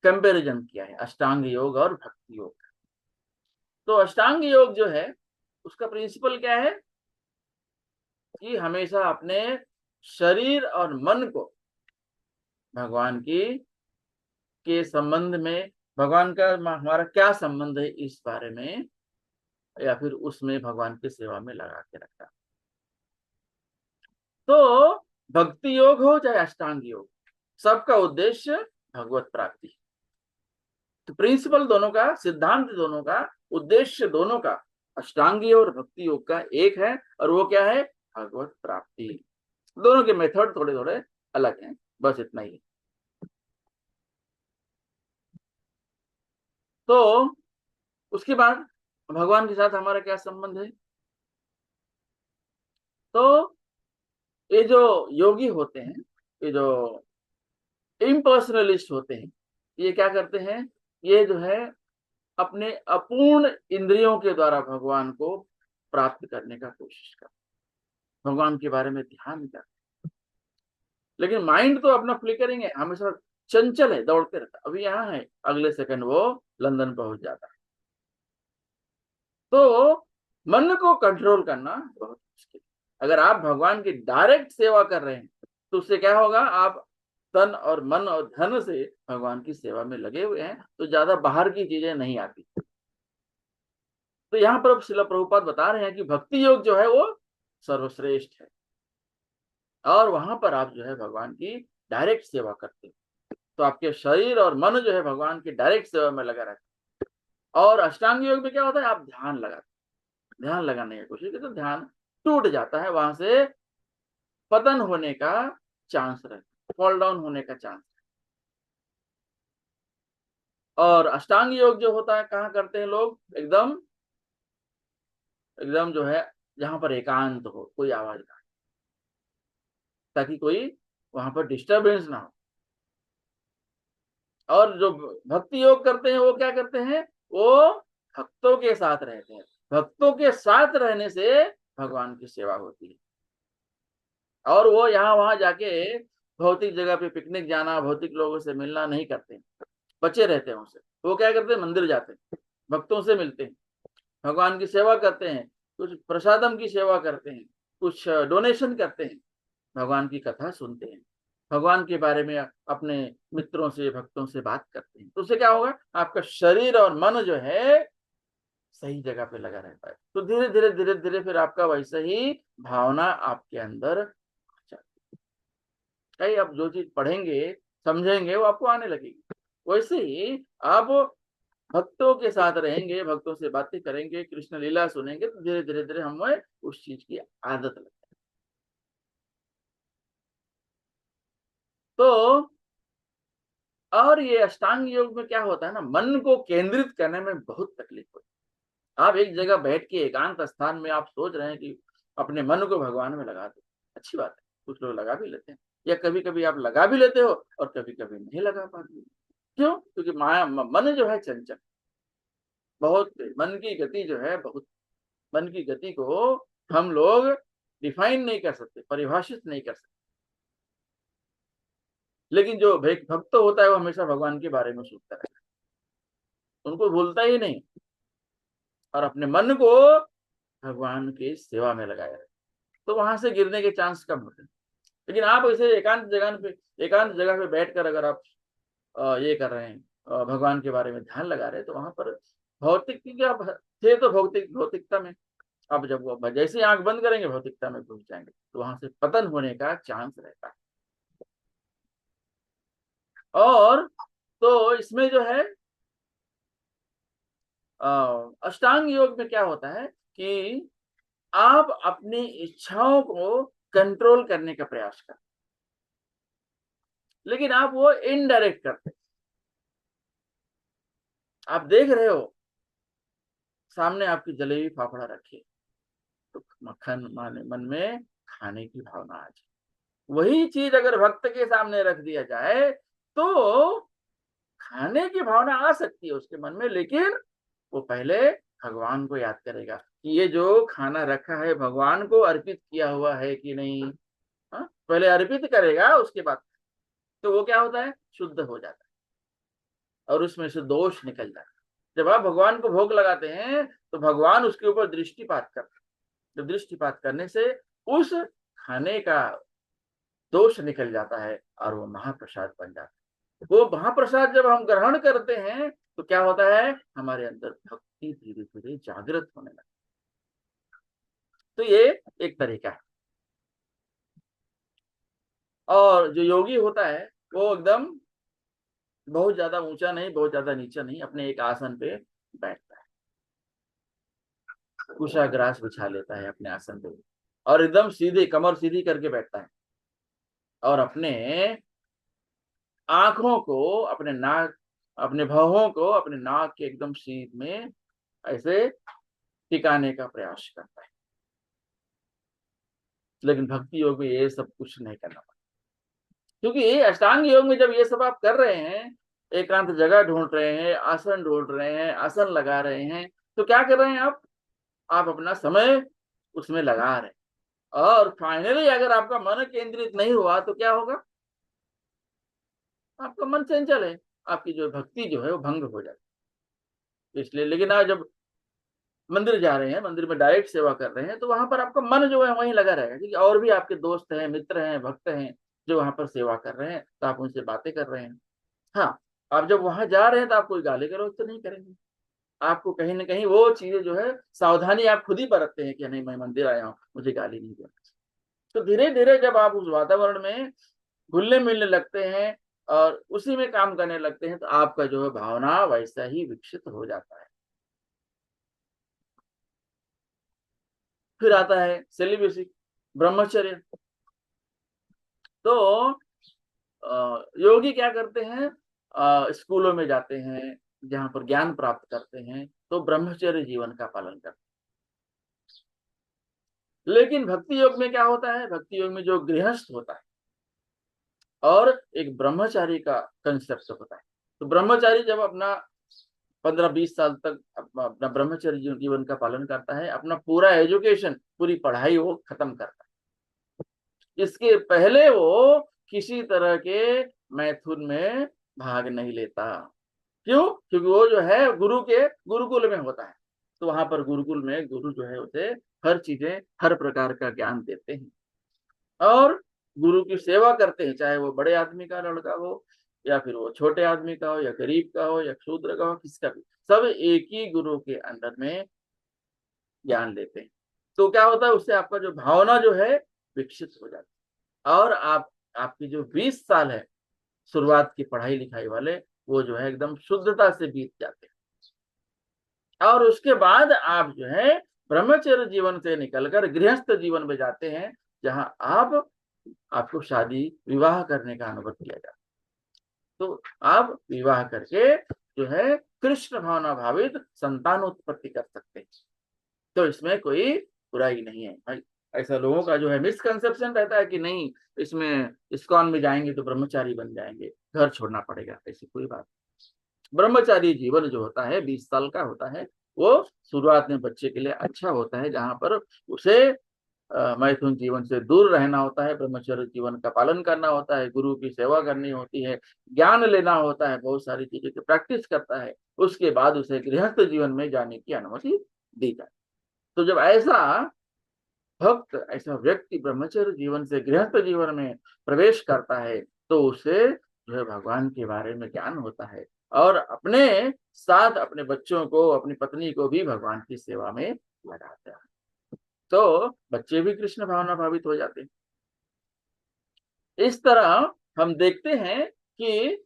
कंपैरिजन किया है, अष्टांग योग और भक्ति योग। तो अष्टांग योग जो है उसका प्रिंसिपल क्या है कि हमेशा अपने शरीर और मन को भगवान की के संबंध में, भगवान का हमारा क्या संबंध है इस बारे में, या फिर उसमें भगवान की सेवा में लगा के रखा। तो भक्ति योग हो चाहे अष्टांग योग, सबका उद्देश्य भगवत प्राप्ति। तो प्रिंसिपल दोनों का, सिद्धांत दोनों का, उद्देश्य दोनों का, अष्टांगी और भक्ति योग का एक है, और वो क्या है? भगवत प्राप्ति। दोनों के मेथड थोड़े थोड़े अलग हैं, बस इतना ही। तो उसके बाद भगवान के साथ हमारा क्या संबंध है? तो ये जो योगी होते हैं, ये जो इम्पर्सनलिस्ट होते हैं, ये क्या करते हैं? ये जो है अपने अपूर्ण इंद्रियों के द्वारा भगवान को प्राप्त करने का कोशिश करते हैं, भगवान के बारे में ध्यान करते हैं। लेकिन माइंड तो अपना फ्लिकरिंग है, हमेशा चंचल है, दौड़ते रहता है। अभी यहाँ है, अगले सेकंड वो लंदन पहुंच जाता है। तो मन को कंट्रोल करना बहुत मुश्किल है। अगर आप भगवान की डायरेक्ट सेवा कर रहे हैं तो उससे क्या होगा? आप तन और मन और धन से भगवान की सेवा में लगे हुए हैं, तो ज्यादा बाहर की चीजें नहीं आती। तो यहाँ पर शिला प्रभुपाद बता रहे हैं कि भक्ति योग जो है वो सर्वश्रेष्ठ है, और वहां पर आप जो है भगवान की डायरेक्ट सेवा करते हैं, तो आपके शरीर और मन जो है भगवान की डायरेक्ट सेवा में लगा रहता है। और अष्टांग योग में क्या होता है? आप ध्यान लगाते हैं, ध्यान लगाने की कोशिश करते, तो ध्यान टूट जाता है, वहां से पतन होने का चांस रहता है, फॉल डाउन होने का चांस। और अष्टांग योग जो होता है कहाँ करते हैं लोग? एकदम एकदम जो है जहां पर एकांत हो, कोई आवाज ना, ताकि कोई वहां पर डिस्टरबेंस ना हो। और जो भक्ति योग करते हैं वो क्या करते हैं? वो भक्तों के साथ रहते हैं, भक्तों के साथ रहने से भगवान की सेवा होती है। और वो यहाँ वहां जाके भौतिक जगह पे पिकनिक जाना, भौतिक लोगों से मिलना नहीं करते, बचे रहते हैं उनसे। वो क्या करते हैं? मंदिर जाते हैं, भक्तों से मिलते हैं, भगवान की सेवा करते हैं, कुछ प्रसादम की सेवा करते हैं, कुछ डोनेशन करते हैं, भगवान की कथा सुनते हैं, भगवान के बारे में अपने मित्रों से, भक्तों से बात करते हैं। तो उससे क्या होगा? आपका शरीर और मन जो है सही जगह पे लगा रहता है। तो धीरे धीरे धीरे धीरे फिर आपका वैसे ही भावना आपके अंदर आ जाती है। कहीं आप जो चीज पढ़ेंगे, समझेंगे, वो आपको आने लगेगी। वैसे ही आप भक्तों के साथ रहेंगे, भक्तों से बातें करेंगे, कृष्ण लीला सुनेंगे, तो धीरे धीरे धीरे हमें उस चीज की आदत लगती है। तो और ये अष्टांग योग में क्या होता है ना, मन को केंद्रित करने में बहुत तकलीफ होती है। आप एक जगह बैठ के एकांत स्थान में आप सोच रहे हैं कि अपने मन को भगवान में लगा दो, अच्छी बात है, कुछ लोग लगा भी लेते हैं, या कभी कभी आप लगा भी लेते हो और कभी कभी नहीं लगा पाते। क्यों? क्योंकि माया, मन जो है चंचल, बहुत मन की गति जो है बहुत, मन की गति को हम लोग डिफाइन नहीं कर सकते, परिभाषित नहीं कर सकते। लेकिन जो भक्त होता है वो हमेशा भगवान के बारे में सोचता रहता है, उनको भूलता ही नहीं, और अपने मन को भगवान की सेवा में लगाया है, तो वहां से गिरने के चांस कम होते हैं। लेकिन आप ऐसे एकांत जगह पे बैठकर अगर आप ये कर रहे हैं, भगवान के बारे में ध्यान लगा रहे हैं, तो वहां पर भौतिक, क्योंकि आप थे तो भौतिकता में, अब जब वो जैसे ही आंख बंद करेंगे भौतिकता में घुस जाएंगे, तो वहां से पतन होने का चांस रहता है। और तो इसमें जो है अष्टांग योग में क्या होता है कि आप अपनी इच्छाओं को कंट्रोल करने का प्रयास करते, लेकिन आप वो इनडायरेक्ट करते। आप देख रहे हो सामने आपकी जलेबी फाफड़ा रखी है, तो मक्खन माने मन में खाने की भावना आ जाए। वही चीज अगर भक्त के सामने रख दिया जाए तो खाने की भावना आ सकती है उसके मन में, लेकिन वो पहले भगवान को याद करेगा कि ये जो खाना रखा है भगवान को अर्पित किया हुआ है कि नहीं। हाँ, पहले अर्पित करेगा, उसके बाद तो वो क्या होता है? शुद्ध हो जाता है, और उसमें से दोष निकल जाता है। जब आप भगवान को भोग लगाते हैं तो भगवान उसके ऊपर दृष्टिपात करते हैं, जब दृष्टिपात करने से उस खाने का दोष निकल जाता है और वो महाप्रसाद बन जाता है। वो महाप्रसाद जब हम ग्रहण करते हैं तो क्या होता है? हमारे अंदर भक्ति धीरे धीरे जागृत होने लगती है। तो ये एक तरीका है। और जो योगी होता है वो एकदम बहुत ज्यादा ऊंचा नहीं, बहुत ज्यादा नीचा नहीं, अपने एक आसन पे बैठता है, कुशाग्रास बिछा लेता है अपने आसन पे, और एकदम सीधे कमर सीधी करके बैठता है, और अपने आंखों को, अपने नाक, अपने भौहों को अपने नाक के एकदम सीध में ऐसे टिकाने का प्रयास करता है। लेकिन भक्ति योग में ये सब कुछ नहीं करना पड़ता, क्योंकि ये अष्टांग योग में जब ये सब आप कर रहे हैं, एकांत जगह ढूंढ रहे हैं, आसन ढूंढ रहे हैं, आसन लगा रहे हैं, तो क्या कर रहे हैं आप अपना समय उसमें लगा रहे हैं, और फाइनली अगर आपका मन केंद्रित नहीं हुआ तो क्या होगा? आपका मन चंचल है, आपकी जो भक्ति जो है वो भंग हो जाती है। इसलिए, लेकिन आप जब मंदिर जा रहे हैं, मंदिर में डायरेक्ट सेवा कर रहे हैं, तो वहां पर आपका मन जो है वहीं लगा रहेगा, क्योंकि और भी आपके दोस्त हैं, मित्र हैं, भक्त हैं जो वहां पर सेवा कर रहे हैं, तो आप उनसे बातें कर रहे हैं। हाँ, आप जब वहां जा रहे हैं तो आप कोई गाली गलौज तो नहीं करेंगे, आपको कहीं ना कहीं वो चीजें जो है सावधानी आप खुद ही बरतते हैं कि नहीं, मैं मंदिर आया हूँ, मुझे गाली नहीं देना। तो धीरे धीरे जब आप उस वातावरण में घुलने मिलने लगते हैं और उसी में काम करने लगते हैं, तो आपका जो है भावना वैसा ही विकसित हो जाता है। फिर आता है सेलिब्रेसी, ब्रह्मचर्य। तो योगी क्या करते हैं, स्कूलों में जाते हैं जहां पर ज्ञान प्राप्त करते हैं, तो ब्रह्मचर्य जीवन का पालन करते हैं। लेकिन भक्ति योग में क्या होता है, भक्ति योग में जो गृहस्थ होता है और एक ब्रह्मचारी का कंसेप्ट होता है। तो ब्रह्मचारी जब अपना 15-20 साल तक अपना ब्रह्मचर्य जीवन का पालन करता है, अपना पूरा एजुकेशन, पूरी पढ़ाई वो खत्म करता है, इसके पहले वो किसी तरह के मैथुन में भाग नहीं लेता। क्यों? क्योंकि वो जो है गुरु के गुरुकुल में होता है, तो वहां पर गुरुकुल में गुरु जो है उसे हर चीजें, हर प्रकार का ज्ञान देते हैं, और गुरु की सेवा करते हैं, चाहे वो बड़े आदमी का लड़का हो, या फिर वो छोटे आदमी का हो, या गरीब का हो, या शूद्र का हो, किसका भी, सब एक ही गुरु के अंडर में ज्ञान लेते हैं। तो क्या होता है, उससे आपका जो भावना जो है विकसित हो जाती है, और आपकी जो 20 साल है शुरुआत की पढ़ाई लिखाई वाले, वो जो है एकदम शुद्धता से बीत जाते हैं, और उसके बाद आप जो है ब्रह्मचर्य जीवन से निकलकर गृहस्थ जीवन में जाते हैं, जहां आपको शादी विवाह करने का अनुभव किया जाता है। तो आप विवाह करके जो है कृष्ण भावना भावित संतान उत्पत्ति कर सकते हैं, तो इसमें कोई बुराई नहीं है भाई। ऐसा लोगों का जो है मिसकंसेप्शन रहता है कि नहीं, इसमें इस्कॉन में जाएंगे तो ब्रह्मचारी बन जाएंगे, घर छोड़ना पड़ेगा, ऐसी कोई बात। ब्रह्मचारी जीवन जो होता है 20 साल का होता है, वो शुरुआत में बच्चे के लिए अच्छा होता है, जहां पर उसे मैथुन जीवन से दूर रहना होता है, ब्रह्मचर्य जीवन का पालन करना होता है, गुरु की सेवा करनी होती है, ज्ञान लेना होता है, बहुत सारी चीजें की प्रैक्टिस करता है, उसके बाद उसे गृहस्थ जीवन में जाने की अनुमति दी जाए। तो जब ऐसा भक्त, ऐसा व्यक्ति ब्रह्मचर्य जीवन से गृहस्थ जीवन में प्रवेश करता है, तो उसे जो है भगवान के बारे में ज्ञान होता है, और अपने साथ अपने बच्चों को, अपनी पत्नी को भी भगवान की सेवा में लगाता है, तो बच्चे भी कृष्ण भावना भावित हो जाते हैं। इस तरह हम देखते हैं कि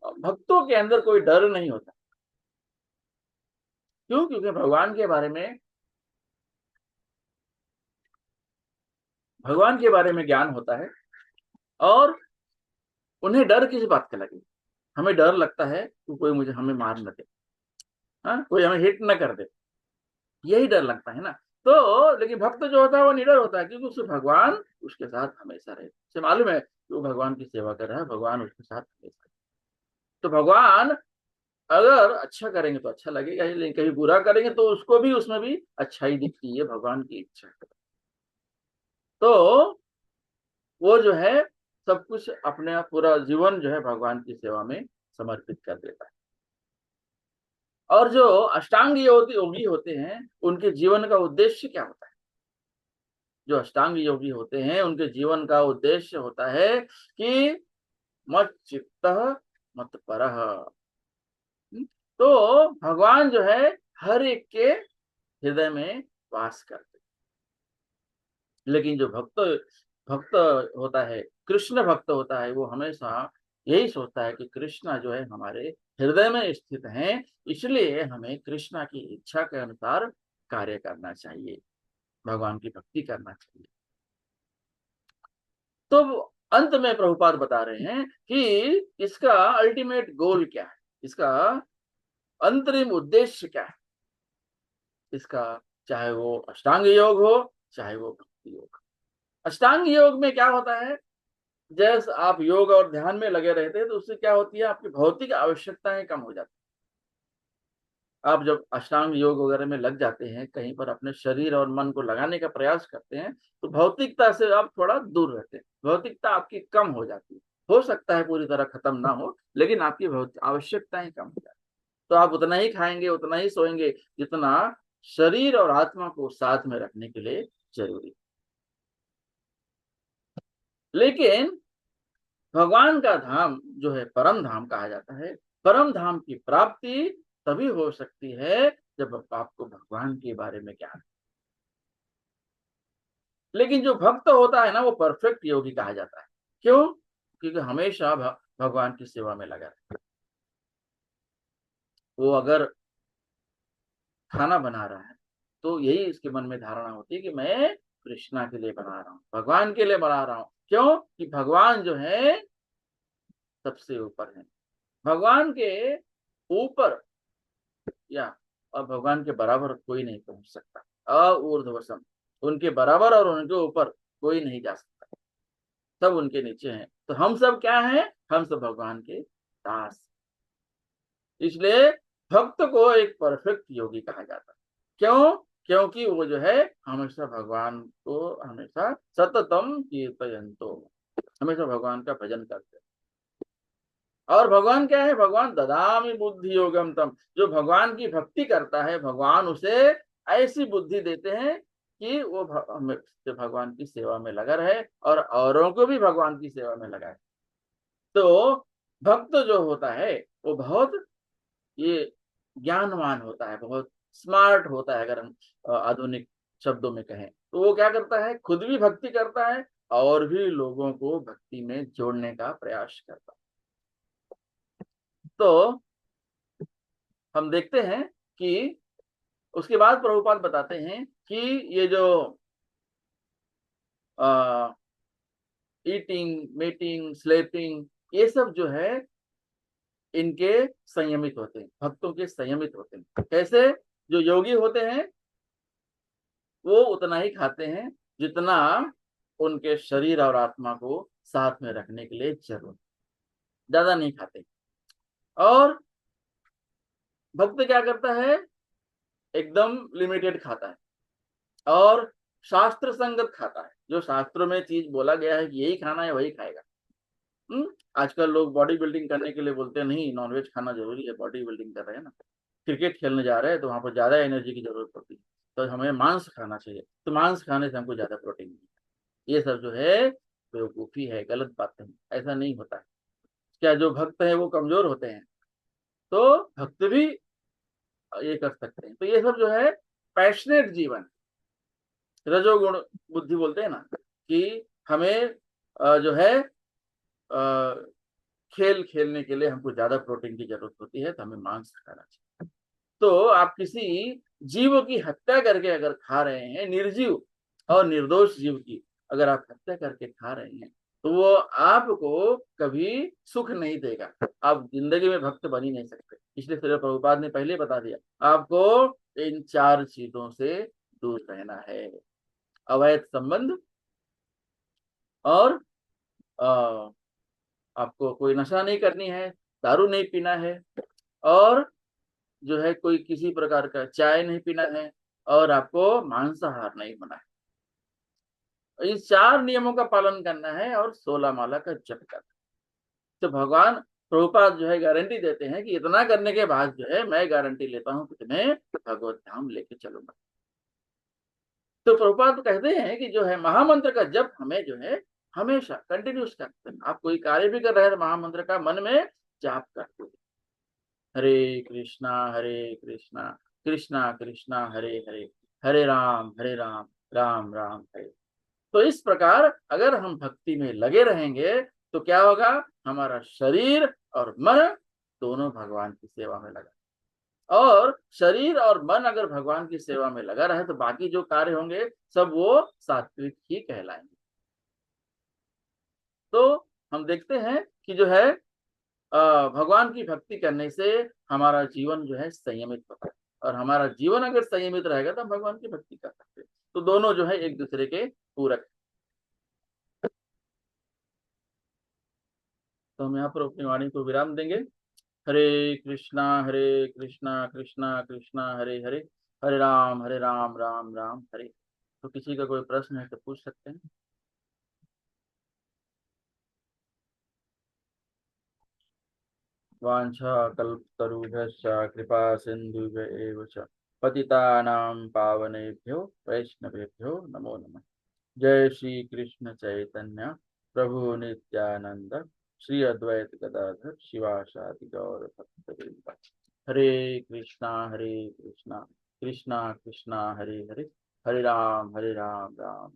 भक्तों के अंदर कोई डर नहीं होता। क्यों? क्योंकि भगवान के बारे में ज्ञान होता है, और उन्हें डर किस बात का लगे? हमें डर लगता है कि कोई मुझे हमें मार न दे, हाँ, कोई हमें हिट न कर दे, यही डर लगता है ना। तो लेकिन भक्त जो होता है वो निडर होता है, क्योंकि उससे भगवान उसके साथ हमेशा रहे, उसे मालूम है कि वो भगवान की सेवा कर रहा है, भगवान उसके साथ हमेशा। तो भगवान अगर अच्छा करेंगे तो अच्छा लगेगा ही, लेकिन कहीं बुरा करेंगे तो उसको भी, उसमें भी अच्छाई दिखती है, भगवान की इच्छा है। तो वो जो है सब कुछ अपने पूरा जीवन जो है भगवान की सेवा में समर्पित कर देता है। और जो अष्टांग योगी होते हैं, उनके जीवन का उद्देश्य क्या होता है? जो अष्टांग योगी होते हैं, उनके जीवन का उद्देश्य होता है कि मत चित्त मत परः। तो भगवान जो है हर एक के हृदय में वास करते हैं। लेकिन जो भक्त भक्त होता है, कृष्ण भक्त होता है, वो हमेशा यही सोचता है कि कृष्णा जो है हमारे हृदय में स्थित हैं, इसलिए हमें कृष्णा की इच्छा के अनुसार कार्य करना चाहिए, भगवान की भक्ति करना चाहिए। तो अंत में प्रभुपाद बता रहे हैं कि इसका अल्टीमेट गोल क्या है, इसका अंतरिम उद्देश्य क्या है इसका, चाहे वो अष्टांग योग हो चाहे वो भक्ति योग। अष्टांग योग में क्या होता है, जैसे आप योग और ध्यान में लगे रहते हैं तो उससे क्या होती है, आपकी भौतिक आवश्यकताएं कम हो जाती है। आप जब अष्टांग योग वगैरह में लग जाते हैं, कहीं पर अपने शरीर और मन को लगाने का प्रयास करते हैं, तो भौतिकता से आप थोड़ा दूर रहते हैं, भौतिकता आपकी कम हो जाती है। हो सकता है पूरी तरह खत्म ना हो, लेकिन आपकी आवश्यकताएं कम हो जाती है। तो आप उतना ही खाएंगे, उतना ही सोएंगे, जितना शरीर और आत्मा को साथ में रखने के लिए जरूरी। लेकिन भगवान का धाम जो है परम धाम कहा जाता है, परम धाम की प्राप्ति तभी हो सकती है जब आपको भगवान के बारे में ज्ञान। लेकिन जो भक्त होता है ना, वो परफेक्ट योगी कहा जाता है। क्यों? क्योंकि हमेशा भगवान की सेवा में लगा रहता है। वो अगर खाना बना रहा है तो यही इसके मन में धारणा होती है कि मैं कृष्णा के लिए बना रहा हूँ, भगवान के लिए बना रहा हूँ। क्यों? कि भगवान जो है सबसे ऊपर है, भगवान के ऊपर या और भगवान के बराबर कोई नहीं पहुंच सकता। अऊर्ध्वसम, उनके बराबर और उनके ऊपर कोई नहीं जा सकता, सब उनके नीचे हैं। तो हम सब क्या हैं? हम सब भगवान के दास। इसलिए भक्त को एक परफेक्ट योगी कहा जाता है। क्यों? क्योंकि वो जो है हमेशा भगवान को हमेशा सततम कीर्तयन्तो, हमेशा भगवान का भजन करते हैं। और भगवान क्या है? भगवान ददामि बुद्धि योगम तम, जो भगवान की भक्ति करता है भगवान उसे ऐसी बुद्धि देते हैं कि वो भगवान की सेवा में लगा रहे और औरों को भी भगवान की सेवा में लगाए। तो भक्त जो होता है वो बहुत ये ज्ञानवान होता है, बहुत स्मार्ट होता है। अगर हम आधुनिक शब्दों में कहें तो वो क्या करता है, खुद भी भक्ति करता है और भी लोगों को भक्ति में जोड़ने का प्रयास करता है। तो हम देखते हैं कि उसके बाद प्रभुपाद बताते हैं कि ये जो ईटिंग मीटिंग स्लीपिंग ये सब जो है इनके संयमित होते हैं, भक्तों के संयमित होते हैं। कैसे? जो योगी होते हैं वो उतना ही खाते हैं जितना उनके शरीर और आत्मा को साथ में रखने के लिए जरूरत, ज्यादा नहीं खाते। और भक्त क्या करता है, एकदम लिमिटेड खाता है और शास्त्र संगत खाता है। जो शास्त्रों में चीज बोला गया है कि यही खाना है वही खाएगा। आजकल लोग बॉडी बिल्डिंग करने के लिए बोलते हैं नहीं नॉनवेज खाना जरूरी है, बॉडी बिल्डिंग कर रहे हैं ना, क्रिकेट खेलने जा रहे हैं तो वहां पर ज्यादा एनर्जी की जरूरत पड़ती है, तो हमें मांस खाना चाहिए, तो मांस खाने से हमको ज्यादा प्रोटीन मिलेगा। ये सब जो है बेवकूफी है, गलत बातें हैं, ऐसा नहीं होता है। क्या जो भक्त है वो कमजोर होते हैं? तो भक्त भी ये कर सकते हैं। तो ये सब जो है पैशनेट जीवन, रजोगुण बुद्धि बोलते हैं ना, कि हमें जो है खेल खेलने के लिए हमको ज्यादा प्रोटीन की जरूरत होती है, तो हमें मांस खाना चाहिए। तो आप किसी जीव की हत्या करके अगर खा रहे हैं, निर्जीव और निर्दोष जीव की अगर आप हत्या करके खा रहे हैं, तो वो आपको कभी सुख नहीं देगा, आप जिंदगी में भक्त बन ही नहीं सकते। इसलिए श्री प्रभुपाद ने पहले बता दिया, आपको इन चार चीजों से दूर रहना है। अवैध संबंध, और आ, आपको कोई नशा नहीं करनी है, दारू नहीं पीना है, और जो है कोई किसी प्रकार का चाय नहीं पीना है, और आपको मांसाहार नहीं होना है। इन चार नियमों का पालन करना है और 16 माला का जप करना है। तो भगवान प्रभुपाद जो है गारंटी देते हैं कि इतना करने के बाद जो है मैं गारंटी लेता हूँ कि तुम्हें भगवत धाम लेके चलूंगा। तो प्रभुपाद कहते हैं कि जो है महामंत्र का जप हमें जो है हमेशा कंटिन्यूस करते हैं। आप कोई कार्य भी कर रहे हैं तो महामंत्र का मन में जाप करते हैं, हरे कृष्णा कृष्णा कृष्णा हरे हरे, हरे राम राम राम हरे। तो इस प्रकार अगर हम भक्ति में लगे रहेंगे तो क्या होगा, हमारा शरीर और मन दोनों भगवान की सेवा में लगा, और शरीर और मन अगर भगवान की सेवा में लगा रहे तो बाकी जो कार्य होंगे सब वो सात्विक ही कहलाएंगे। तो हम देखते हैं कि जो है भगवान की भक्ति करने से हमारा जीवन जो है संयमित होता है, और हमारा जीवन अगर संयमित रहेगा तो हम भगवान की भक्ति कर सकते हैं। तो दोनों जो है एक दूसरे के पूरक। तो हम यहाँ पर अपनी वाणी को विराम देंगे। हरे कृष्णा कृष्णा कृष्णा हरे हरे, हरे राम राम राम हरे। तो किसी का कोई प्रश्न है तो पूछ सकते हैं। वाञ्छा कल्पतरुभ्यश्च कृपा सिन्धुभ्य एव च पतितानां पावनेभ्यो वैष्णवेभ्यो नमो नमः। जय श्री कृष्ण चैतन्य प्रभु नित्यानंद, श्री अद्वैत गदाधर शिवासादि गौर भक्तवृंद। हरे कृष्णा कृष्णा कृष्णा हरे हरे, हरे राम राम राम।